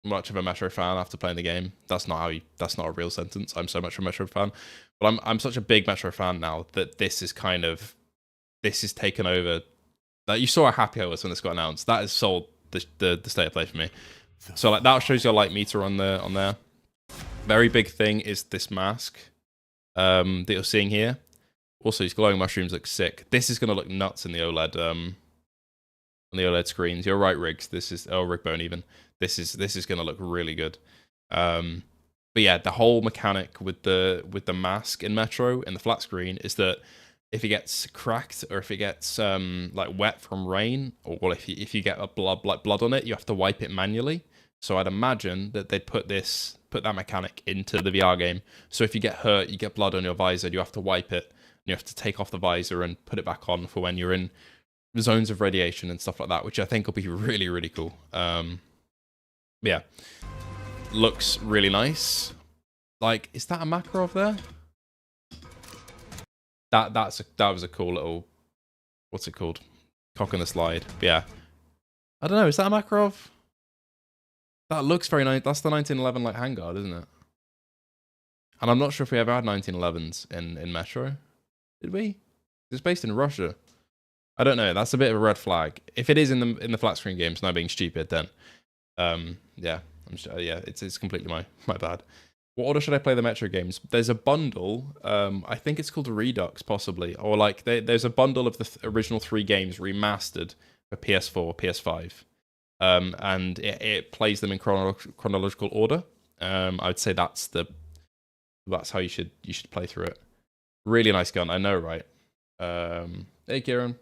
much of a Metro fan after playing the game. That's not a real sentence. I'm so much of a Metro fan. But I'm such a big Metro fan now that this is taken over. Like, you saw how happy I was when this got announced. That has sold the state of play for me. So like that shows your light meter on there. Very big thing is this mask that you're seeing here. Also, these glowing mushrooms look sick. This is gonna look nuts in the OLED on the OLED screens. You're right, Riggs. This is Rigbone even. This is gonna look really good. But yeah, the whole mechanic with the mask in Metro and the flat screen is that if it gets cracked or if it gets like wet from rain, or if you get a blood on it, you have to wipe it manually. So I'd imagine that they'd put that mechanic into the VR game. So if you get hurt, you get blood on your visor, you have to wipe it. You have to take off the visor and put it back on for when you're in zones of radiation and stuff like that, which I think will be really, really cool. Yeah, looks really nice. Like, is that a Makarov there? That was a cool little, what's it called? Cock in the slide. But yeah, I don't know. Is that a Makarov? That looks very nice. That's the 1911 like handguard, isn't it? And I'm not sure if we ever had 1911s in Metro. Did we? It's based in Russia. I don't know. That's a bit of a red flag. If it is in the flat screen games, not being stupid, then yeah, it's completely my bad. What order should I play the Metro games? There's a bundle. I think it's called Redux, possibly, or like there's a bundle of the original 3 games remastered for PS4, PS5, and it plays them in chronological order. I would say that's how you should play through it. Really nice gun, I know, right? Hey, Kieran.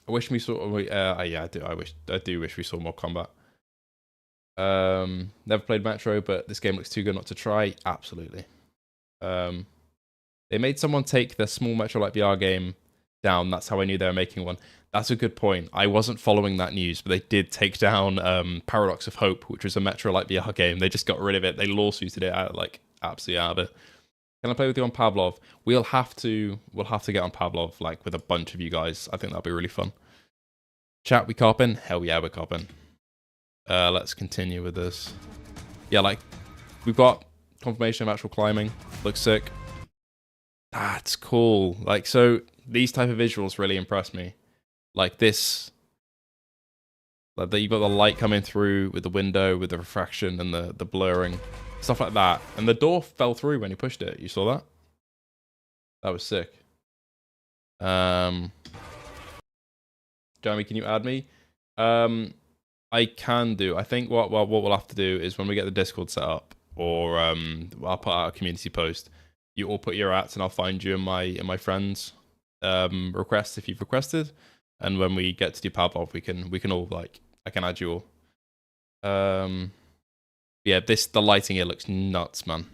I wish we saw. Yeah, I do wish we saw more combat. Never played Metro, but this game looks too good not to try. Absolutely. They made someone take the small Metro Light VR game down. That's how I knew they were making one. That's a good point. I wasn't following that news, but they did take down Paradox of Hope, which was a Metro Light VR game. They just got rid of it. They lawsuited it out, like absolutely out of it. Can I play with you on Pavlov? We'll have to get on Pavlov, like with a bunch of you guys. I think that'll be really fun. Chat, we copping? Hell yeah, we're copping. Let's continue with this. Yeah, like we've got confirmation of actual climbing. Looks sick. That's cool. Like, so these type of visuals really impress me. Like this, like you've got the light coming through with the window, with the refraction and the blurring. Stuff like that. And the door fell through when you pushed it. You saw that? That was sick. Jeremy, can you add me? I can do. I think what we'll have to do is when we get the Discord set up, or I'll put out a community post. You all put your ats, and I'll find you in my friends' requests if you've requested. And when we get to do Pavlov, we can all like I can add you all. Yeah, the lighting here looks nuts, man.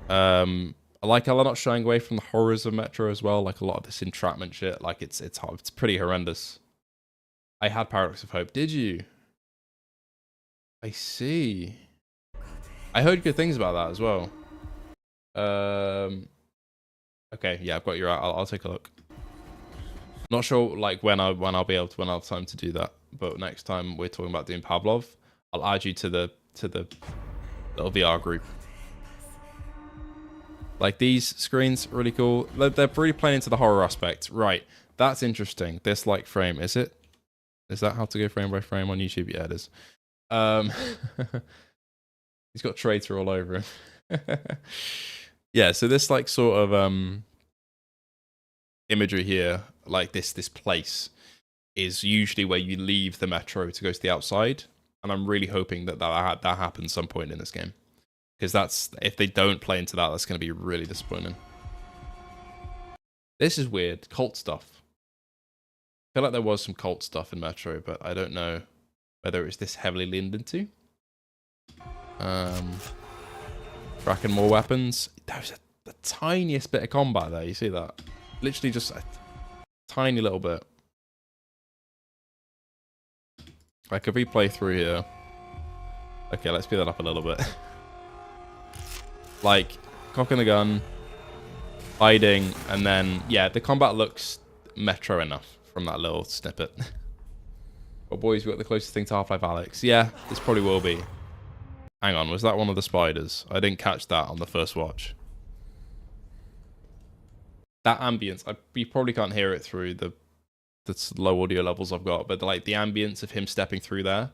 I like how they're not shying away from the horrors of Metro as well. Like a lot of this entrapment shit. Like it's pretty horrendous. I had Paradox of Hope. Did you? I see. I heard good things about that as well. Okay, yeah, I've got your. I'll take a look. Not sure like when I'll have time to do that. But next time we're talking about doing Pavlov, I'll add you to the little VR group. Like these screens, really cool. They're really playing into the horror aspect. Right, that's interesting. This like frame, is it? Is that how to go frame by frame on YouTube? Yeah, it is. He's got traitor all over him. Yeah, so this like sort of imagery here, like this place, is usually where you leave the Metro to go to the outside. And I'm really hoping that happens some point in this game. Because that's, if they don't play into that, that's going to be really disappointing. This is weird. Cult stuff. I feel like there was some cult stuff in Metro, but I don't know whether it's this heavily leaned into. Tracking more weapons. There was the tiniest bit of combat there. You see that? Literally just a tiny little bit. Like if we play through here. Okay, let's speed that up a little bit. Like, cocking the gun, hiding, and then, yeah, the combat looks Metro enough from that little snippet. Well, boys, we got the closest thing to Half-Life Alyx. Yeah, this probably will be. Hang on, was that one of the spiders? I didn't catch that on the first watch. That ambience, you probably can't hear it through the low audio levels I've got, but like the ambience of him stepping through there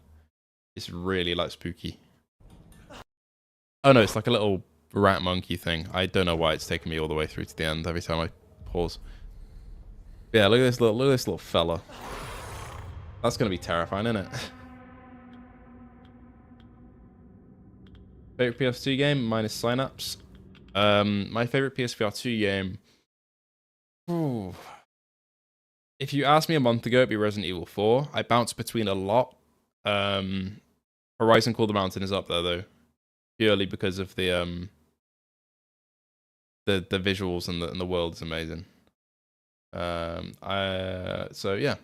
is really like spooky. Oh no, it's like a little rat monkey thing. I don't know why it's taking me all the way through to the end every time I pause. Yeah, look at this little fella. That's gonna be terrifying, isn't it? Favorite PS2 game? Mine is Synapse. My favorite PSVR2 game. Ooh. If you asked me a month ago, it'd be Resident Evil 4. I bounced between a lot. Horizon Call the Mountain is up there though, purely because of the visuals and the world is amazing. So yeah.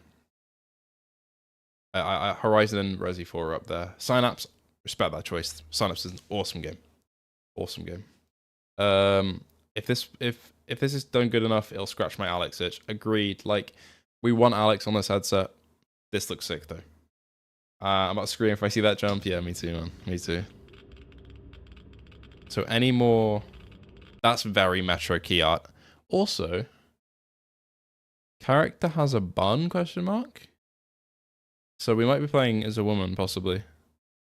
Horizon and Resi 4 are up there. Synapse, respect that choice. Synapse is an awesome game. Awesome game. If this is done good enough, it'll scratch my Alex itch. Agreed. Like, we want Alex on this headset. This looks sick though. I'm about to scream if I see that jump. Yeah, me too, man. Me too. So any more? That's very Metro key art. Also, character has a bun? Question mark. So we might be playing as a woman, possibly.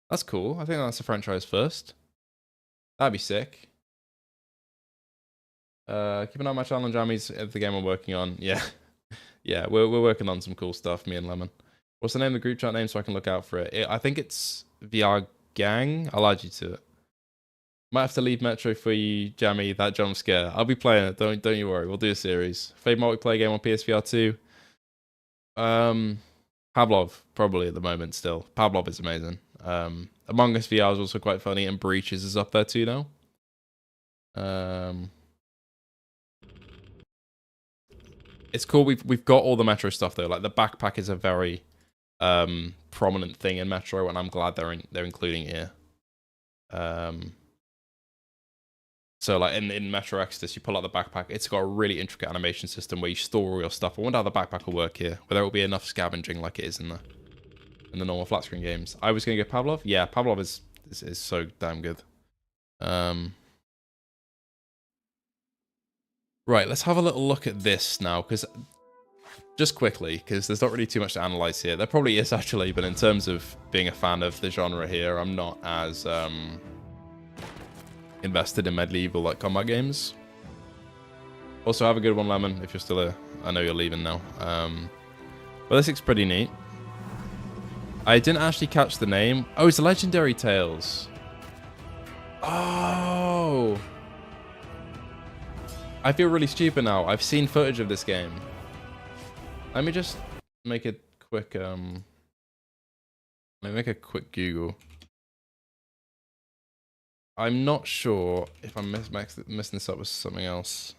That's cool. I think that's a franchise first. That'd be sick. Keep an eye on my channel and jammies of the game I'm working on. Yeah. Yeah, we're working on some cool stuff, me and Lemon. What's the name of the group chat name so I can look out for it? I think it's VR Gang. I'll add you to it. Might have to leave Metro for you, Jammy. That jump scare. I'll be playing it. Don't you worry. We'll do a series. Favorite multiplayer game on PSVR 2? Pavlov, probably at the moment still. Pavlov is amazing. Among Us VR is also quite funny, and Breaches is up there too now. It's cool. We've got all the Metro stuff though. Like the backpack is a very prominent thing in Metro, and I'm glad they're including it here. So like in Metro Exodus, you pull out the backpack. It's got a really intricate animation system where you store all your stuff. I wonder how the backpack will work here. Whether it will be enough scavenging like it is in the normal flat screen games. I was gonna go Pavlov. Yeah, Pavlov is so damn good. Right, let's have a little look at this now, because just quickly, because there's not really too much to analyze here. There probably is actually, but in terms of being a fan of the genre here, I'm not as invested in medieval like combat games. Also, have a good one, Lemon, if you're still here. I know you're leaving now. But this looks pretty neat. I didn't actually catch the name. Oh, it's Legendary Tales. Oh. I feel really stupid now. I've seen footage of this game. Let me just make a quick let me make a quick Google. I'm not sure if I'm messing this up with something else.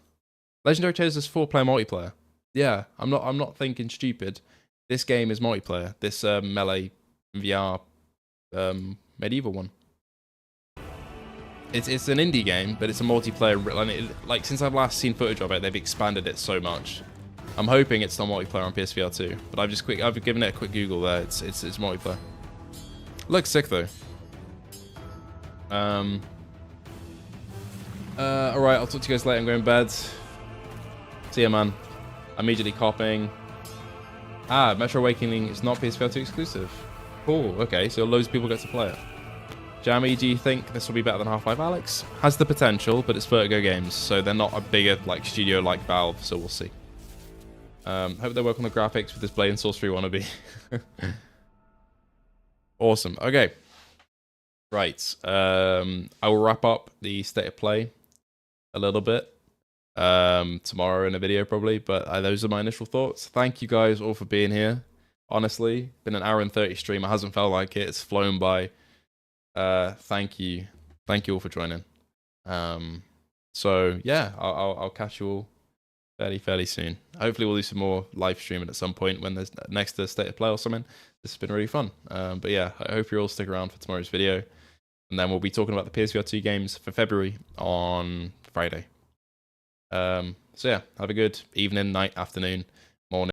Legendary Tales is 4-player multiplayer. Yeah, I'm not thinking stupid. This game is multiplayer. This Melee VR medieval one. It's an indie game, but it's a multiplayer. Like since I've last seen footage of it, they've expanded it so much. I'm hoping it's not multiplayer on PSVR 2, but I've given it a quick Google there. It's multiplayer. Looks sick though. Alright, I'll talk to you guys later. I'm going to bed. See ya, man. Immediately copying. Metro Awakening is not PSVR 2 exclusive. Cool, okay, so loads of people get to play it. Jammy, do you think this will be better than Half-Life Alyx? Has the potential, but it's Vertigo Games, so they're not a bigger like studio like Valve, so we'll see. Hope they work on the graphics with this Blade and Sorcery wannabe. Awesome, okay. Right, I will wrap up the State of Play a little bit tomorrow in a video probably, but those are my initial thoughts. Thank you guys all for being here. Honestly, been an hour and 30 stream. It hasn't felt like it. It's flown by. Thank you all for joining. So yeah, I'll catch you all fairly soon. Hopefully we'll do some more live streaming at some point when there's next to State of Play or something. This has been really fun. But yeah, I hope you all stick around for tomorrow's video, and then we'll be talking about the PSVR2 games for February on Friday. So yeah, have a good evening, night, afternoon.